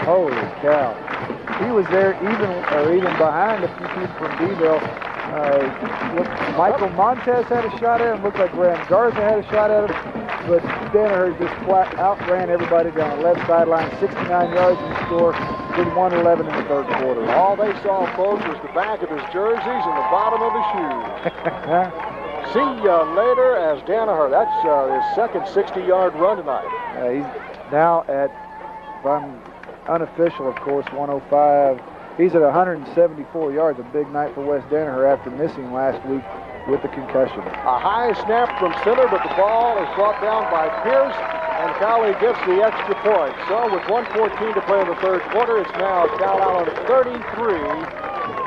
Holy cow. He was there even behind a few people from Beeville. Michael Montez had a shot at him. Looked like Graham Garza had a shot at him. But Danaher just flat outran everybody down the left sideline. 69 yards in the score. Did 1:11 in the third quarter. All they saw, folks, was the back of his jerseys and the bottom of his shoes. See you later as Danaher. That's his second 60-yard run tonight. He's now at, if I'm unofficial, of course, 105. He's at 174 yards. A big night for West Danaher after missing last week with the concussion. A high snap from center, but the ball is brought down by Pierce, and Cowley gets the extra point. So with 1:14 to play in the third quarter, it's now Calallen 33,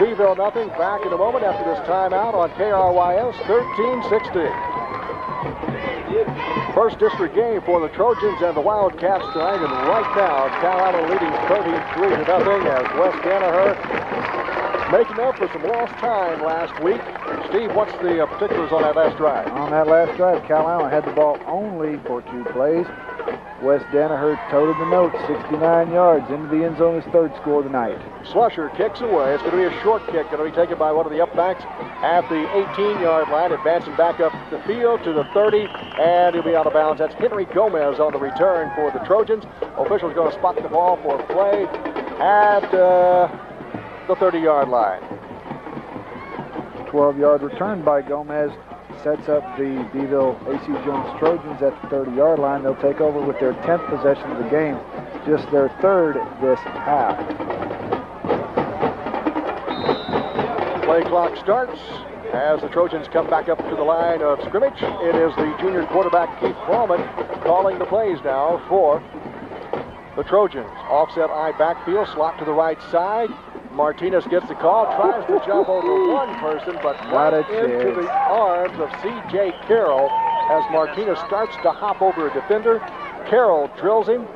Beeville nothing. Back in a moment after this timeout on KRYS 1360. First district game for the Trojans and the Wildcats tonight, and right now Calallen leading 33-0 as West Danaher making up for some lost time last week. Steve, what's the particulars on that last drive? On that last drive, Calallen had the ball only for 2 plays. West Danaher toted the note, 69 yards into the end zone, his third score of the night. Slusher kicks away. It's going to be a short kick, going to be taken by one of the upbacks at the 18-yard line, advancing back up the field to the 30, and he'll be out of bounds. That's Henry Gomez on the return for the Trojans. Officials going to spot the ball for a play at the 30-yard line. 12-yard return by Gomez sets up the Beeville A.C. Jones Trojans at the 30-yard line. They'll take over with their 10th possession of the game, just their third this half. Play clock starts as the Trojans come back up to the line of scrimmage. It is the junior quarterback Keith Ballman calling the plays now for the Trojans. Offset I backfield, slot to the right side. Martinez gets the call, tries to jump over one person, but right into the arms of C.J. Carroll as Martinez starts to hop over a defender. Carroll drills him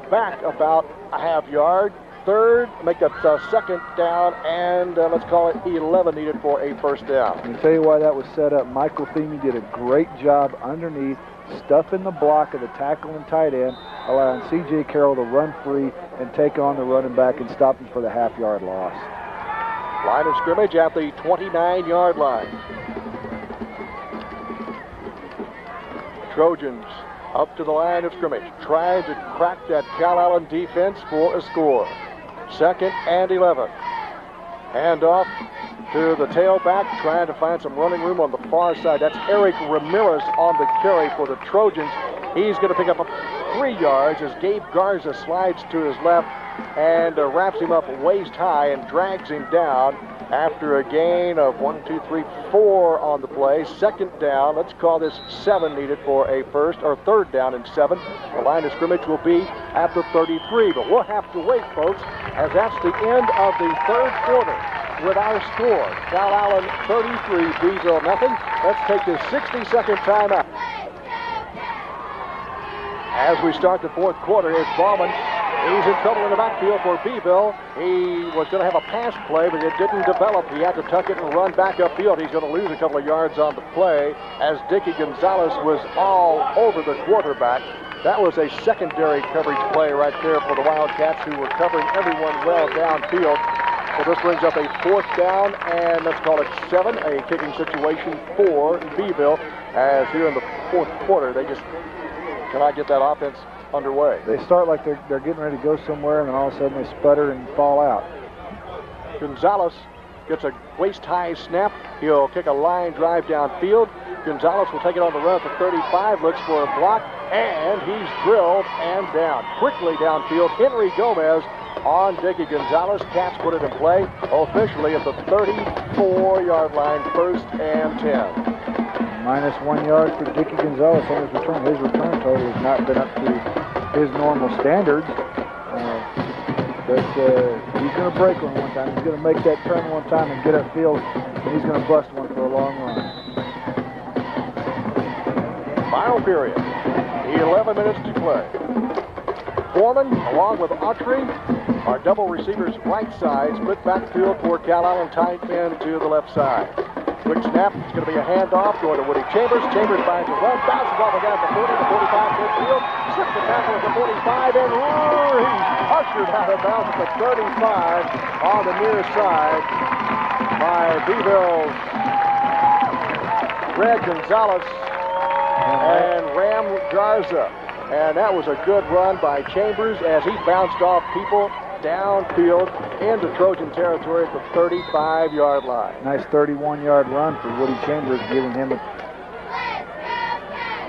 back about a half yard. Third, make that second down, and let's call it 11 needed for a first down. Let me tell you why that was set up. Michael Themey did a great job underneath, stuffing the block of the tackle and tight end, allowing C.J. Carroll to run free and take on the running back and stop him for the half-yard loss. Line of scrimmage at the 29-yard line. Trojans up to the line of scrimmage, trying to crack that Calallen defense for a score. 2nd and 11. Hand off to the tailback, trying to find some running room on the far side. That's Eric Ramirez on the carry for the Trojans. He's going to pick up 3 yards as Gabe Garza slides to his left and wraps him up waist high and drags him down after a gain of 4 on the play. 2nd down. Let's call this 7 needed for a first, or 3rd down and 7. The line of scrimmage will be at the 33, but we'll have to wait, folks, as that's the end of the third quarter with our score. Calallen 33, Beeville nothing. Let's take this 60-second timeout. As we start the fourth quarter, here's Ballman He's in trouble in the backfield for Beeville. He was going to have a pass play, but it didn't develop. He had to tuck it and run back upfield. He's going to lose a couple of yards on the play as Dickie Gonzalez was all over the quarterback. That was a secondary coverage play right there for the Wildcats, who were covering everyone well downfield. So this brings up a 4th down, and let's call it 7, a kicking situation for Beeville, as here in the 4th quarter, they just cannot get that offense underway. They start like they're getting ready to go somewhere, and then all of a sudden they sputter and fall out. Gonzalez gets a waist-high snap. He'll kick a line drive downfield. Gonzalez will take it on the run for 35, looks for a block, and he's drilled and down. Quickly downfield, Henry Gomez on Dickie Gonzalez. Cats put it in play officially at the 34-yard line, 1st and 10. -1 yard for Dickie Gonzalez on his return. His return total has not been up to his normal standards. But he's going to break one time. He's going to make that turn one time and get upfield, and he's going to bust one for a long run. Final period. 11 minutes to play. Foreman, along with Autry, our double receivers right side, split backfield for Calallen, tight end to the left side. Quick snap, it's going to be a handoff, going to Woody Chambers. Chambers finds a run, bounces off again at the 40, the 45, midfield, slips the tackle at the 45, and he's ushered out of bounds at the 35 on the near side by Beeville's Red Gonzalez and Ram Garza. And that was a good run by Chambers as he bounced off people downfield into Trojan territory at the 35-yard line. Nice 31-yard run for Woody Chambers, giving him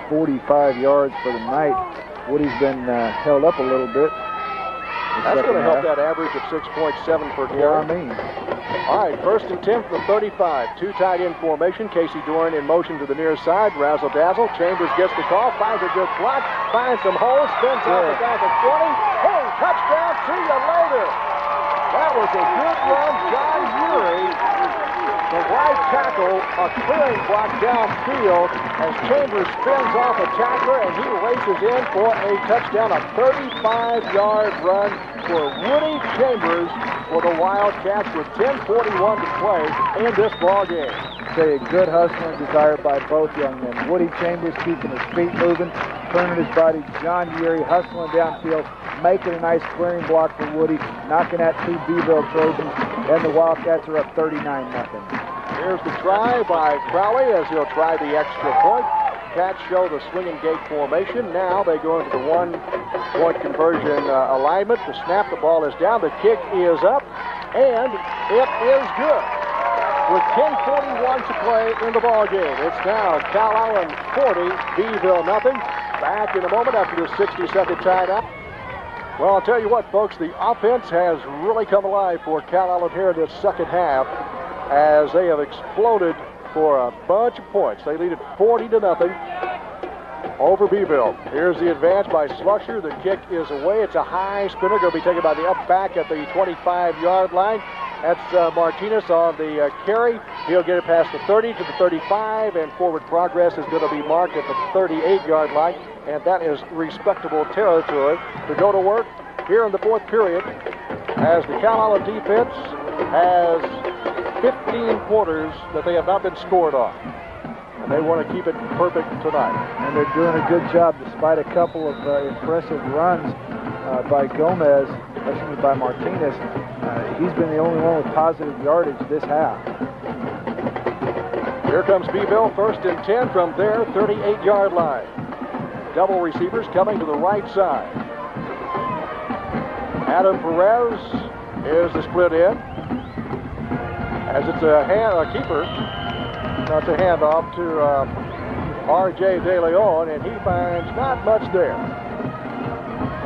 45 yards for the night. Woody's been held up a little bit. That's going to help that average of 6.7 per carry. Yeah, I mean. All right, 1st and 10 from the 35. 2 tight end formation. Casey Doran in motion to the near side. Razzle dazzle. Chambers gets the call. Finds a good block. Finds some holes. Spins out the guy at 20. Hey, touchdown. See you later. That was a good run. John Urey, the right tackle, a clearing block downfield as Chambers spins off a tackler and he races in for a touchdown. A 35-yard run for Woody Chambers for the Wildcats with 10:41 to play in this ball game. Say a good hustling desired by both young men. Woody Chambers keeping his feet moving, turning his body. John Urey hustling downfield, making a nice clearing block for Woody, knocking out 2 Beeville Trojans, and the Wildcats are up 39-0. Here's the try by Crowley as he'll try the extra point. Cats show the swinging gate formation. Now they go into the 1-point conversion alignment. The snap, the ball is down. The kick is up, and it is good. With 10:41 to play in the ball game, it's now Calallen 40, Beeville nothing. Back in a moment after the 60-second timeout. Well, I'll tell you what, folks, the offense has really come alive for Calallen here in this second half as they have exploded for a bunch of points. They lead it 40-0 over Beeville. Here's the advance by Slusher. The kick is away. It's a high spinner, going to be taken by the up back at the 25-yard line. That's Martinez on the carry. He'll get it past the 30 to the 35, and forward progress is going to be marked at the 38-yard line, and that is respectable territory to go to work here in the 4th period as the Calallen defense has 15 quarters that they have not been scored on, and they want to keep it perfect tonight. And they're doing a good job despite a couple of impressive runs by Gomez, especially by Martinez. He's been the only one with positive yardage this half. Here comes Beeville, 1st and 10 from their 38-yard line. Double receivers coming to the right side. Adam Perez is the split end. As it's a keeper, that's a handoff to R.J. De Leon, and he finds not much there.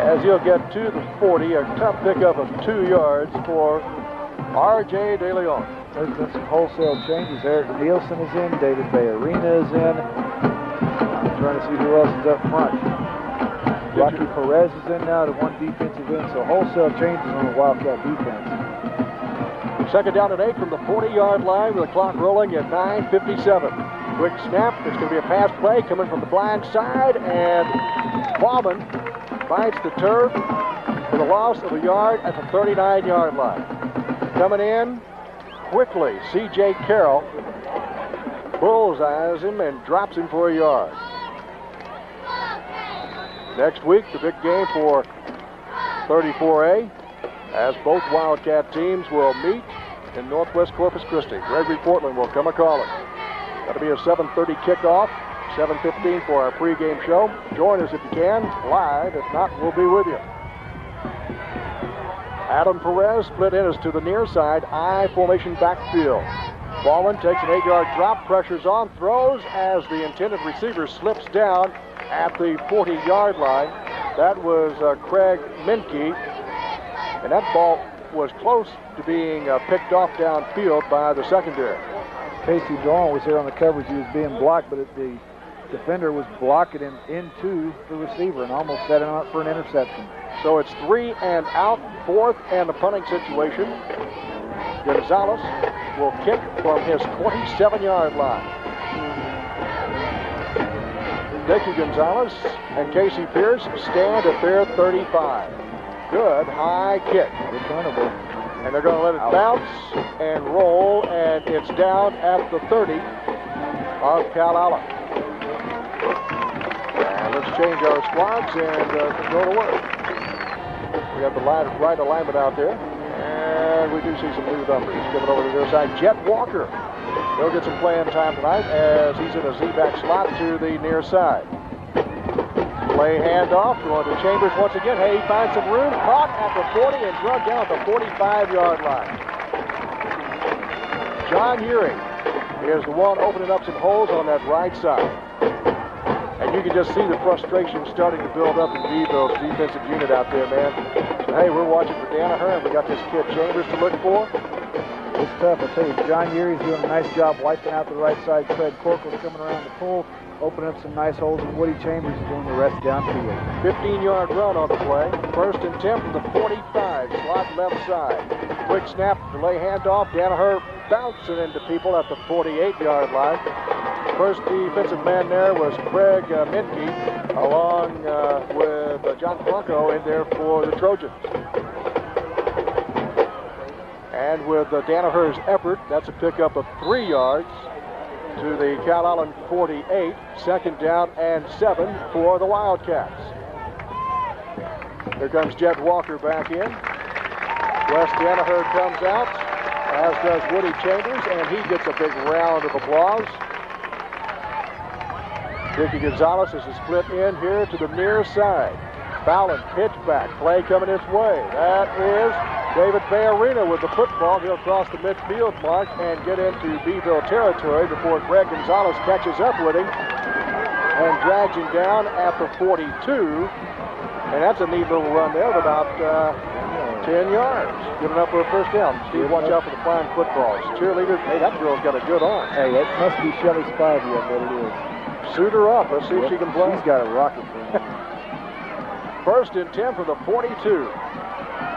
As he'll get to the 40, a tough pickup of 2 yards for R.J. De Leon. There's been some wholesale changes. Eric Nielsen is in, David Bayarina is in. I'm trying to see who else is up front. Rocky Perez is in now, the 1 defensive end, so wholesale changes on the Wildcat defense. 2nd down and 8 from the 40-yard line with the clock rolling at 9:57. Quick snap. It's going to be a pass play coming from the blind side, and Bauman bites the turf. The with a loss of a yard at the 39-yard line. Coming in quickly, C.J. Carroll bullseyes him and drops him for a yard. Next week, the big game for 34A, as both Wildcat teams will meet in Northwest Corpus Christi. Gregory Portland will come a-calling. That'll be a 7:30 kickoff, 7:15 for our pregame show. Join us if you can, live. If not, we'll be with you. Adam Perez split in as to the near side, I formation backfield. Ballman takes an 8-yard drop, pressures on, throws as the intended receiver slips down at the 40-yard line. That was Craig Menke, and that ball was close to being picked off downfield by the secondary. Casey Dawn was there on the coverage. He was being blocked, but the defender was blocking him into the receiver and almost set him up for an interception. So it's 3 and out, 4th and a punting situation. Gonzalez will kick from his 27-yard line. Dickie Gonzalez and Casey Pierce stand at their 35. Good high kick. Returnable. And they're going to let it bounce and roll, and it's down at the 30 of Calallen. And let's change our squads and go to work. We have the right alignment out there, and we do see some new numbers. Give it over to their side. Jet Walker. He'll get some playing time tonight as he's in a Z-back slot to the near side. Play handoff, going to Chambers once again. Hey, he finds some room, caught at the 40 and drugged down at the 45-yard line. John Uring is the one opening up some holes on that right side. And you can just see the frustration starting to build up in Beeville's defensive unit out there, man. So, hey, we're watching for Danaher, and we got this kid Chambers to look for. It's tough, I tell you. John Urie's doing a nice job wiping out the right side. Craig Corkle's coming around the pull, opening up some nice holes, and Woody Chambers is doing the rest downfield. 15-yard run on the play. 1st and 10 from the 45, slot left side. Quick snap, delay handoff. Danaher bouncing into people at the 48-yard line. First defensive man there was Craig Menke, along with John Blanco in there for the Trojans. And with Danaher's effort, that's a pickup of 3 yards to the Calallen 48. 2nd down and 7 for the Wildcats. Here comes Jet Walker back in. Wes Danaher comes out, as does Woody Chambers, and he gets a big round of applause. Dickie Gonzalez is split in here to the near side. Fallon pitch back, play coming his way. That is David Bayarina with the football. He'll cross the midfield mark and get into Beeville territory before Greg Gonzalez catches up with him and drags him down at the 42. And that's a neat little run there of about 10 yards. Good enough for a first down. Steve, watch out for the flying footballs. Cheerleaders, hey, that girl's got a good arm. Hey, that must be Shelly Spivey, I bet it is. Suit her up. Let's see if she can play. She's got a rocket for him. 1st and 10 for the 42.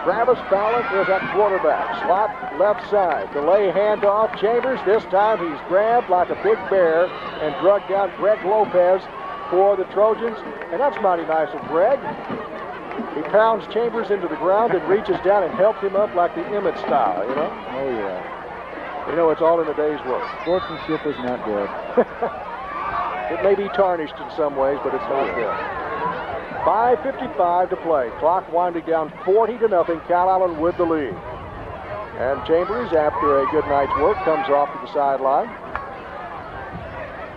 Travis Fallon is at quarterback. Slot left side. Delay handoff. Chambers. This time he's grabbed like a big bear and drugged down Greg Lopez for the Trojans. And that's mighty nice of Greg. He pounds Chambers into the ground and reaches down and helps him up like the Emmett style, you know? Oh, yeah. You know, it's all in a day's work. Sportsmanship is not good. It may be tarnished in some ways, but it's not good. 5:55 to play. Clock winding down 40-0. Calallen with the lead. And Chambers, after a good night's work, comes off to the sideline.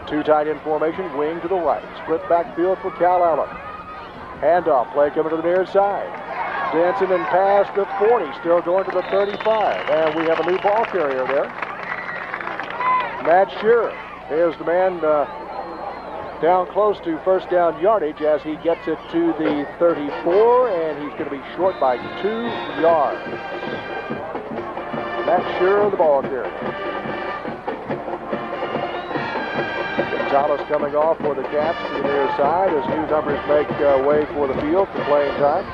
2 tight end formation, wing to the right. Split backfield for Calallen. Handoff, play coming to the near side. Dancing and past the 40, still going to the 35. And we have a new ball carrier there. Matt Shearer is the man down close to first down yardage as he gets it to the 34, and he's going to be short by 2 yards. Matt Shearer, the ball carrier. Gonzalez coming off for the Cats to the near side as new numbers make way for the field for playing time.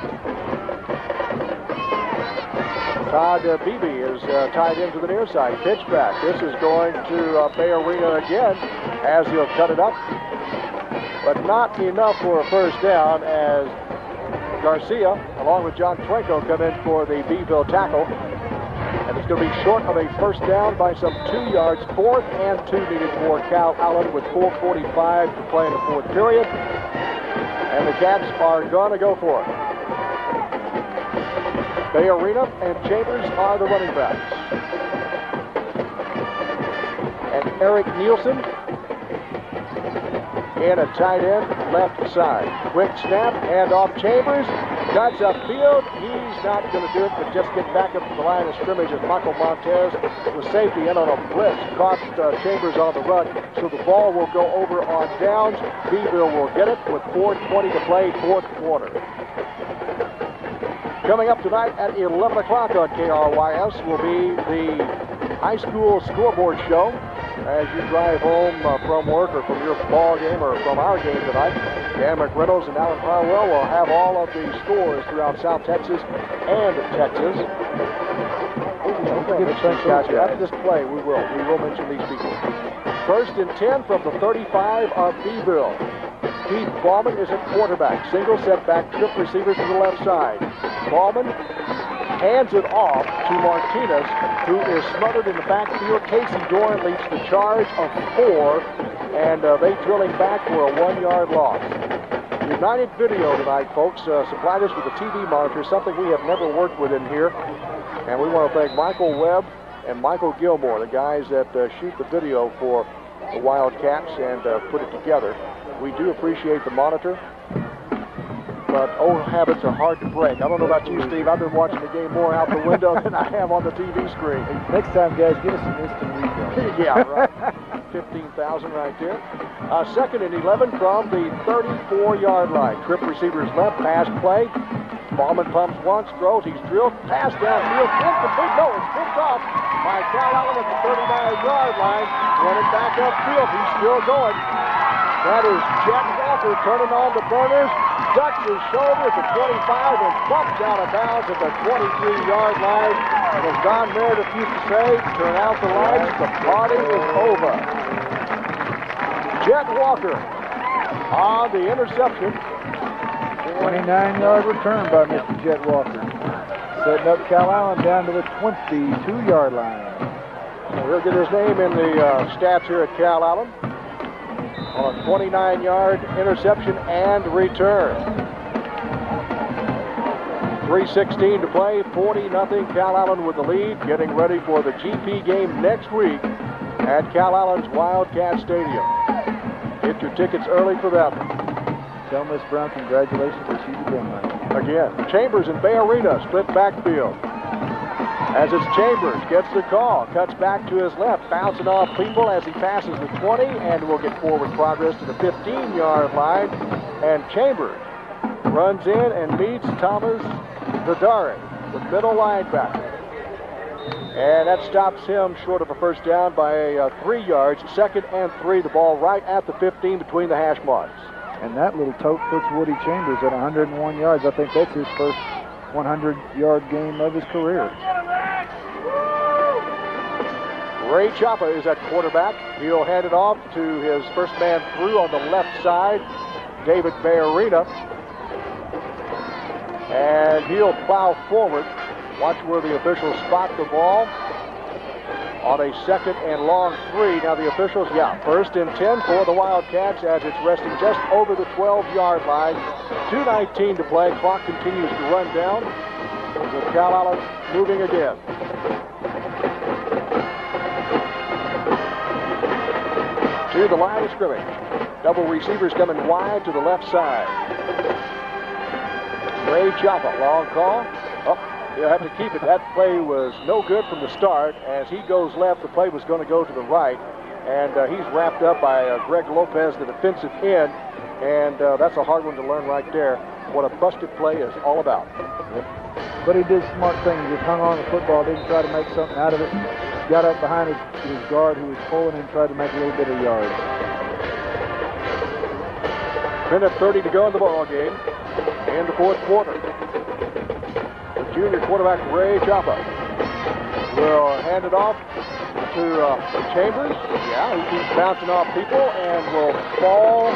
Todd Beebe is tied into the near side. Pitch back. This is going to Bayarina again as he'll cut it up. But not enough for a first down as Garcia, along with John Twenko, come in for the Beeville tackle. And it's going to be short of a first down by some 2 yards. 4th and 2 needed for Calallen with 4:45 to play in the 4th period. And the Cats are going to go for it. Bay Arena and Chambers are the running backs. And Eric Nielsen in a tight end left side. Quick snap, hand off Chambers. Cuts upfield. He's not going to do it, but just get back up to the line of scrimmage as Michael Montez with safety in on a blitz. Caught Chambers on the run, so the ball will go over on downs. Beeville will get it with 4:20 to play, 4th quarter. Coming up tonight at 11 o'clock on KRYS will be the high school scoreboard show. As you drive home from work or from your ball game or from our game tonight, Dan McReynolds and Alan Harwell will have all of the scores throughout South Texas and Texas. After this play, we will mention these people. 1st and 10 from the 35 of Beeville. Keith Ballman is at quarterback. Single setback, trip receivers to the left side. Ballman hands it off to Martinez, who is smothered in the backfield. Casey Doran leads the charge of 4, and they drill him back for a 1-yard loss. United Video tonight, folks, supplied us with a TV monitor, something we have never worked with in here. And we want to thank Michael Webb and Michael Gilmore, the guys that shoot the video for the Wildcats and put it together. We do appreciate the monitor, but old habits are hard to break. I don't know about you, Steve. I've been watching the game more out the window than I have on the TV screen. Next time, guys, give us some instant replay. Yeah, right. 15,000 right there. 2nd and 11 from the 34-yard line. Trip receivers left, pass play. Ballman pumps once, throws, he's drilled, pass downfield, incomplete. No, it's picked off by Calallen at the 39-yard line. Running back upfield, he's still going. That is Jet Walker turning on the burners, ducks his shoulder at the 25 and bumps out of bounds at the 23-yard line. And as Don Meredith used to say, turn out the lights, the party is over. Jet Walker on the interception. 29-yard return by Mr. Jet Walker. Setting up Calallen down to the 22-yard line. We'll get his name in the stats here at Calallen on a 29-yard interception and return. 3:16 to play, 40-0. Calallen with the lead, getting ready for the GP game next week at Calallen's Wildcat Stadium. Get your tickets early for that one. Tell Miss Brown congratulations that she's a grandmother. Again, Chambers in Bay Arena, split backfield. As it's Chambers, gets the call, cuts back to his left, bouncing off people as he passes the 20, and will get forward progress to the 15-yard line. And Chambers runs in and meets Thomas Vidari, the middle linebacker. And that stops him short of a first down by 3 yards. 2nd and 3, the ball right at the 15 between the hash marks. And that little tote puts Woody Chambers at 101 yards. I think that's his first 100-yard game of his career. Ray Chapa is at quarterback. He'll hand it off to his first man through on the left side, David Bayarina. And he'll plow forward. Watch where the officials spot the ball on a 2nd and long 3. Now the officials, 1st and 10 for the Wildcats as it's resting just over the 12-yard line. 2:19 to play. Clock continues to run down with Calallen moving again. To the line of scrimmage. Double receivers coming wide to the left side. Ray Chapa, long call. He'll have to keep it. That play was no good from the start. As he goes left, the play was going to go to the right. And he's wrapped up by Greg Lopez, the defensive end. And that's a hard one to learn right there, what a busted play is all about. Yep. But he did smart things. He just hung on the football, didn't try to make something out of it. Got up behind his guard who was pulling and tried to make a little bit of yards. 1:30 to go in the ball game in the 4th quarter. The junior quarterback Ray Chapa will hand it off to Chambers. He keeps bouncing off people and will fall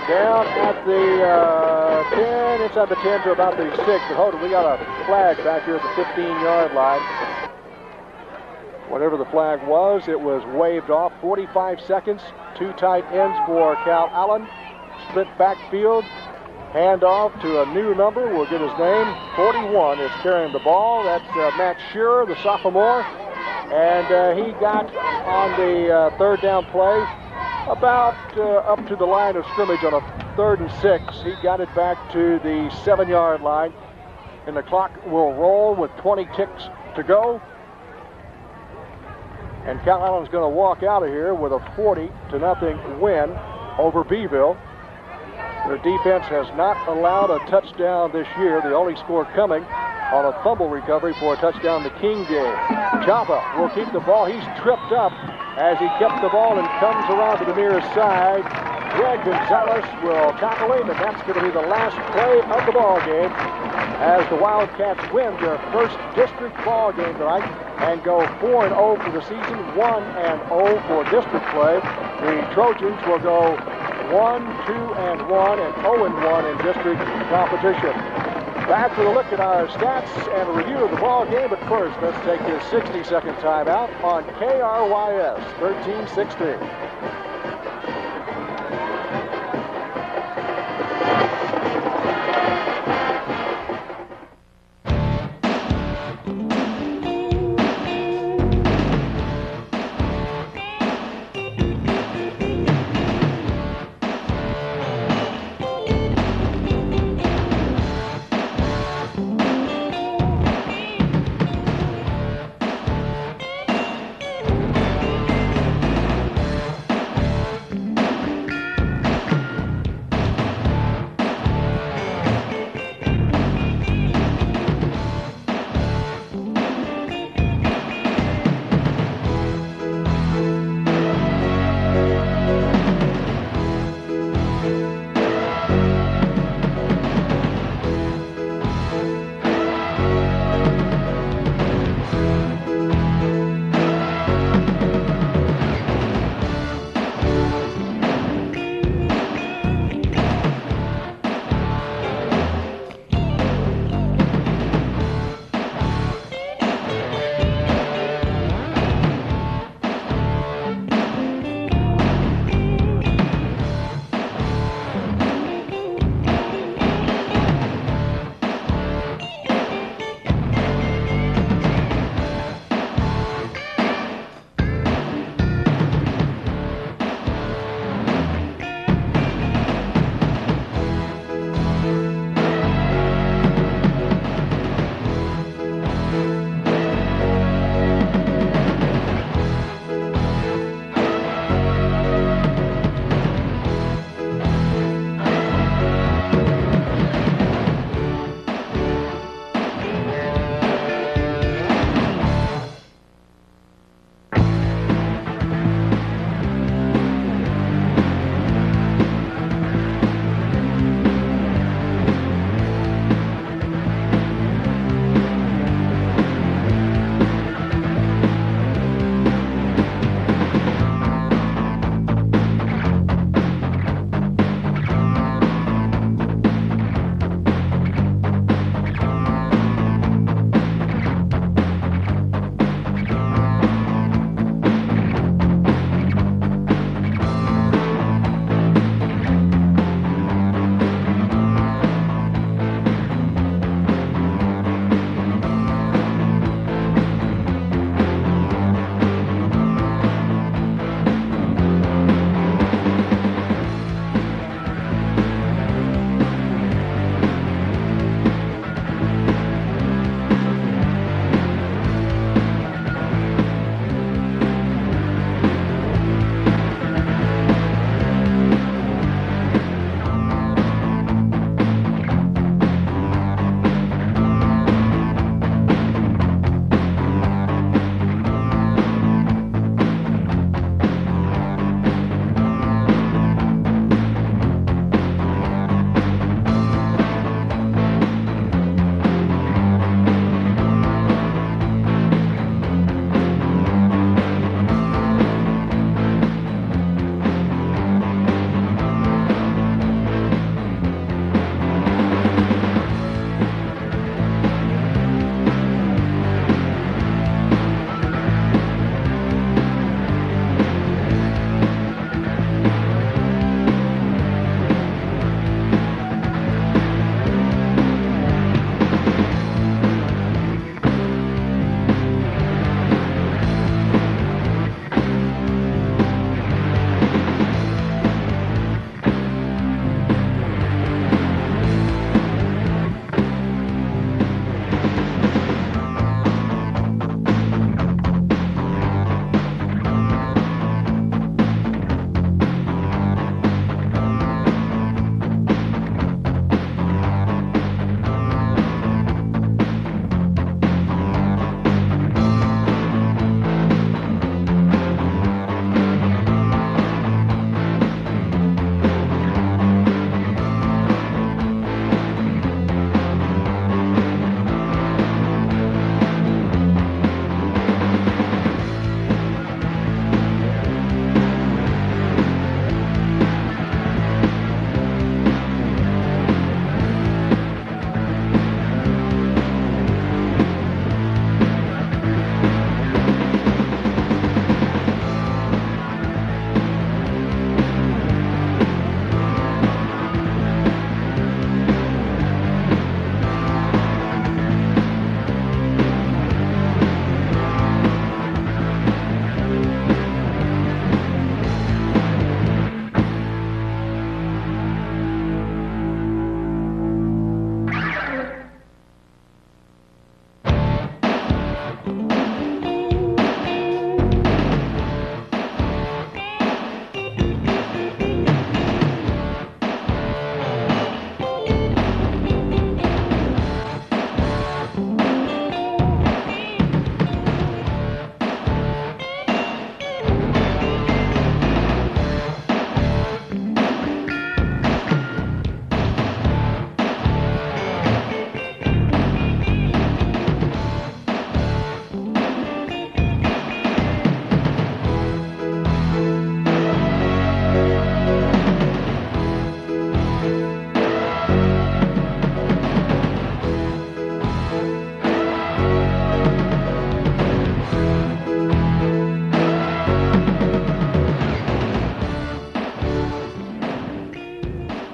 down at the 10, inside the 10 to about the 6. But hold on, we got a flag back here at the 15-yard line. Whatever the flag was, it was waved off. 45 seconds, 2 tight ends for Calallen. Split backfield, hand off to a new number. We'll get his name. 41 is carrying the ball. That's Matt Shearer, the sophomore. And he got on the third down play about up to the line of scrimmage on a 3rd and 6. He got it back to the 7-yard line. And the clock will roll with 20 ticks to go. And Calallen's going to walk out of here with a 40-0 win over Beeville. Their defense has not allowed a touchdown this year. The only score coming on a fumble recovery for a touchdown in the King game. Joppa will keep the ball. He's tripped up as he kept the ball and comes around to the near side. Greg Gonzalez will tackle him, and that's going to be the last play of the ball game as the Wildcats win their first district ball game tonight and go 4-0 for the season, 1-0 for district play. The Trojans will go 1-2-1 and 0-1 in district competition. Back with a look at our stats and a review of the ball game, but first let's take this 60-second timeout on KRYS 1316.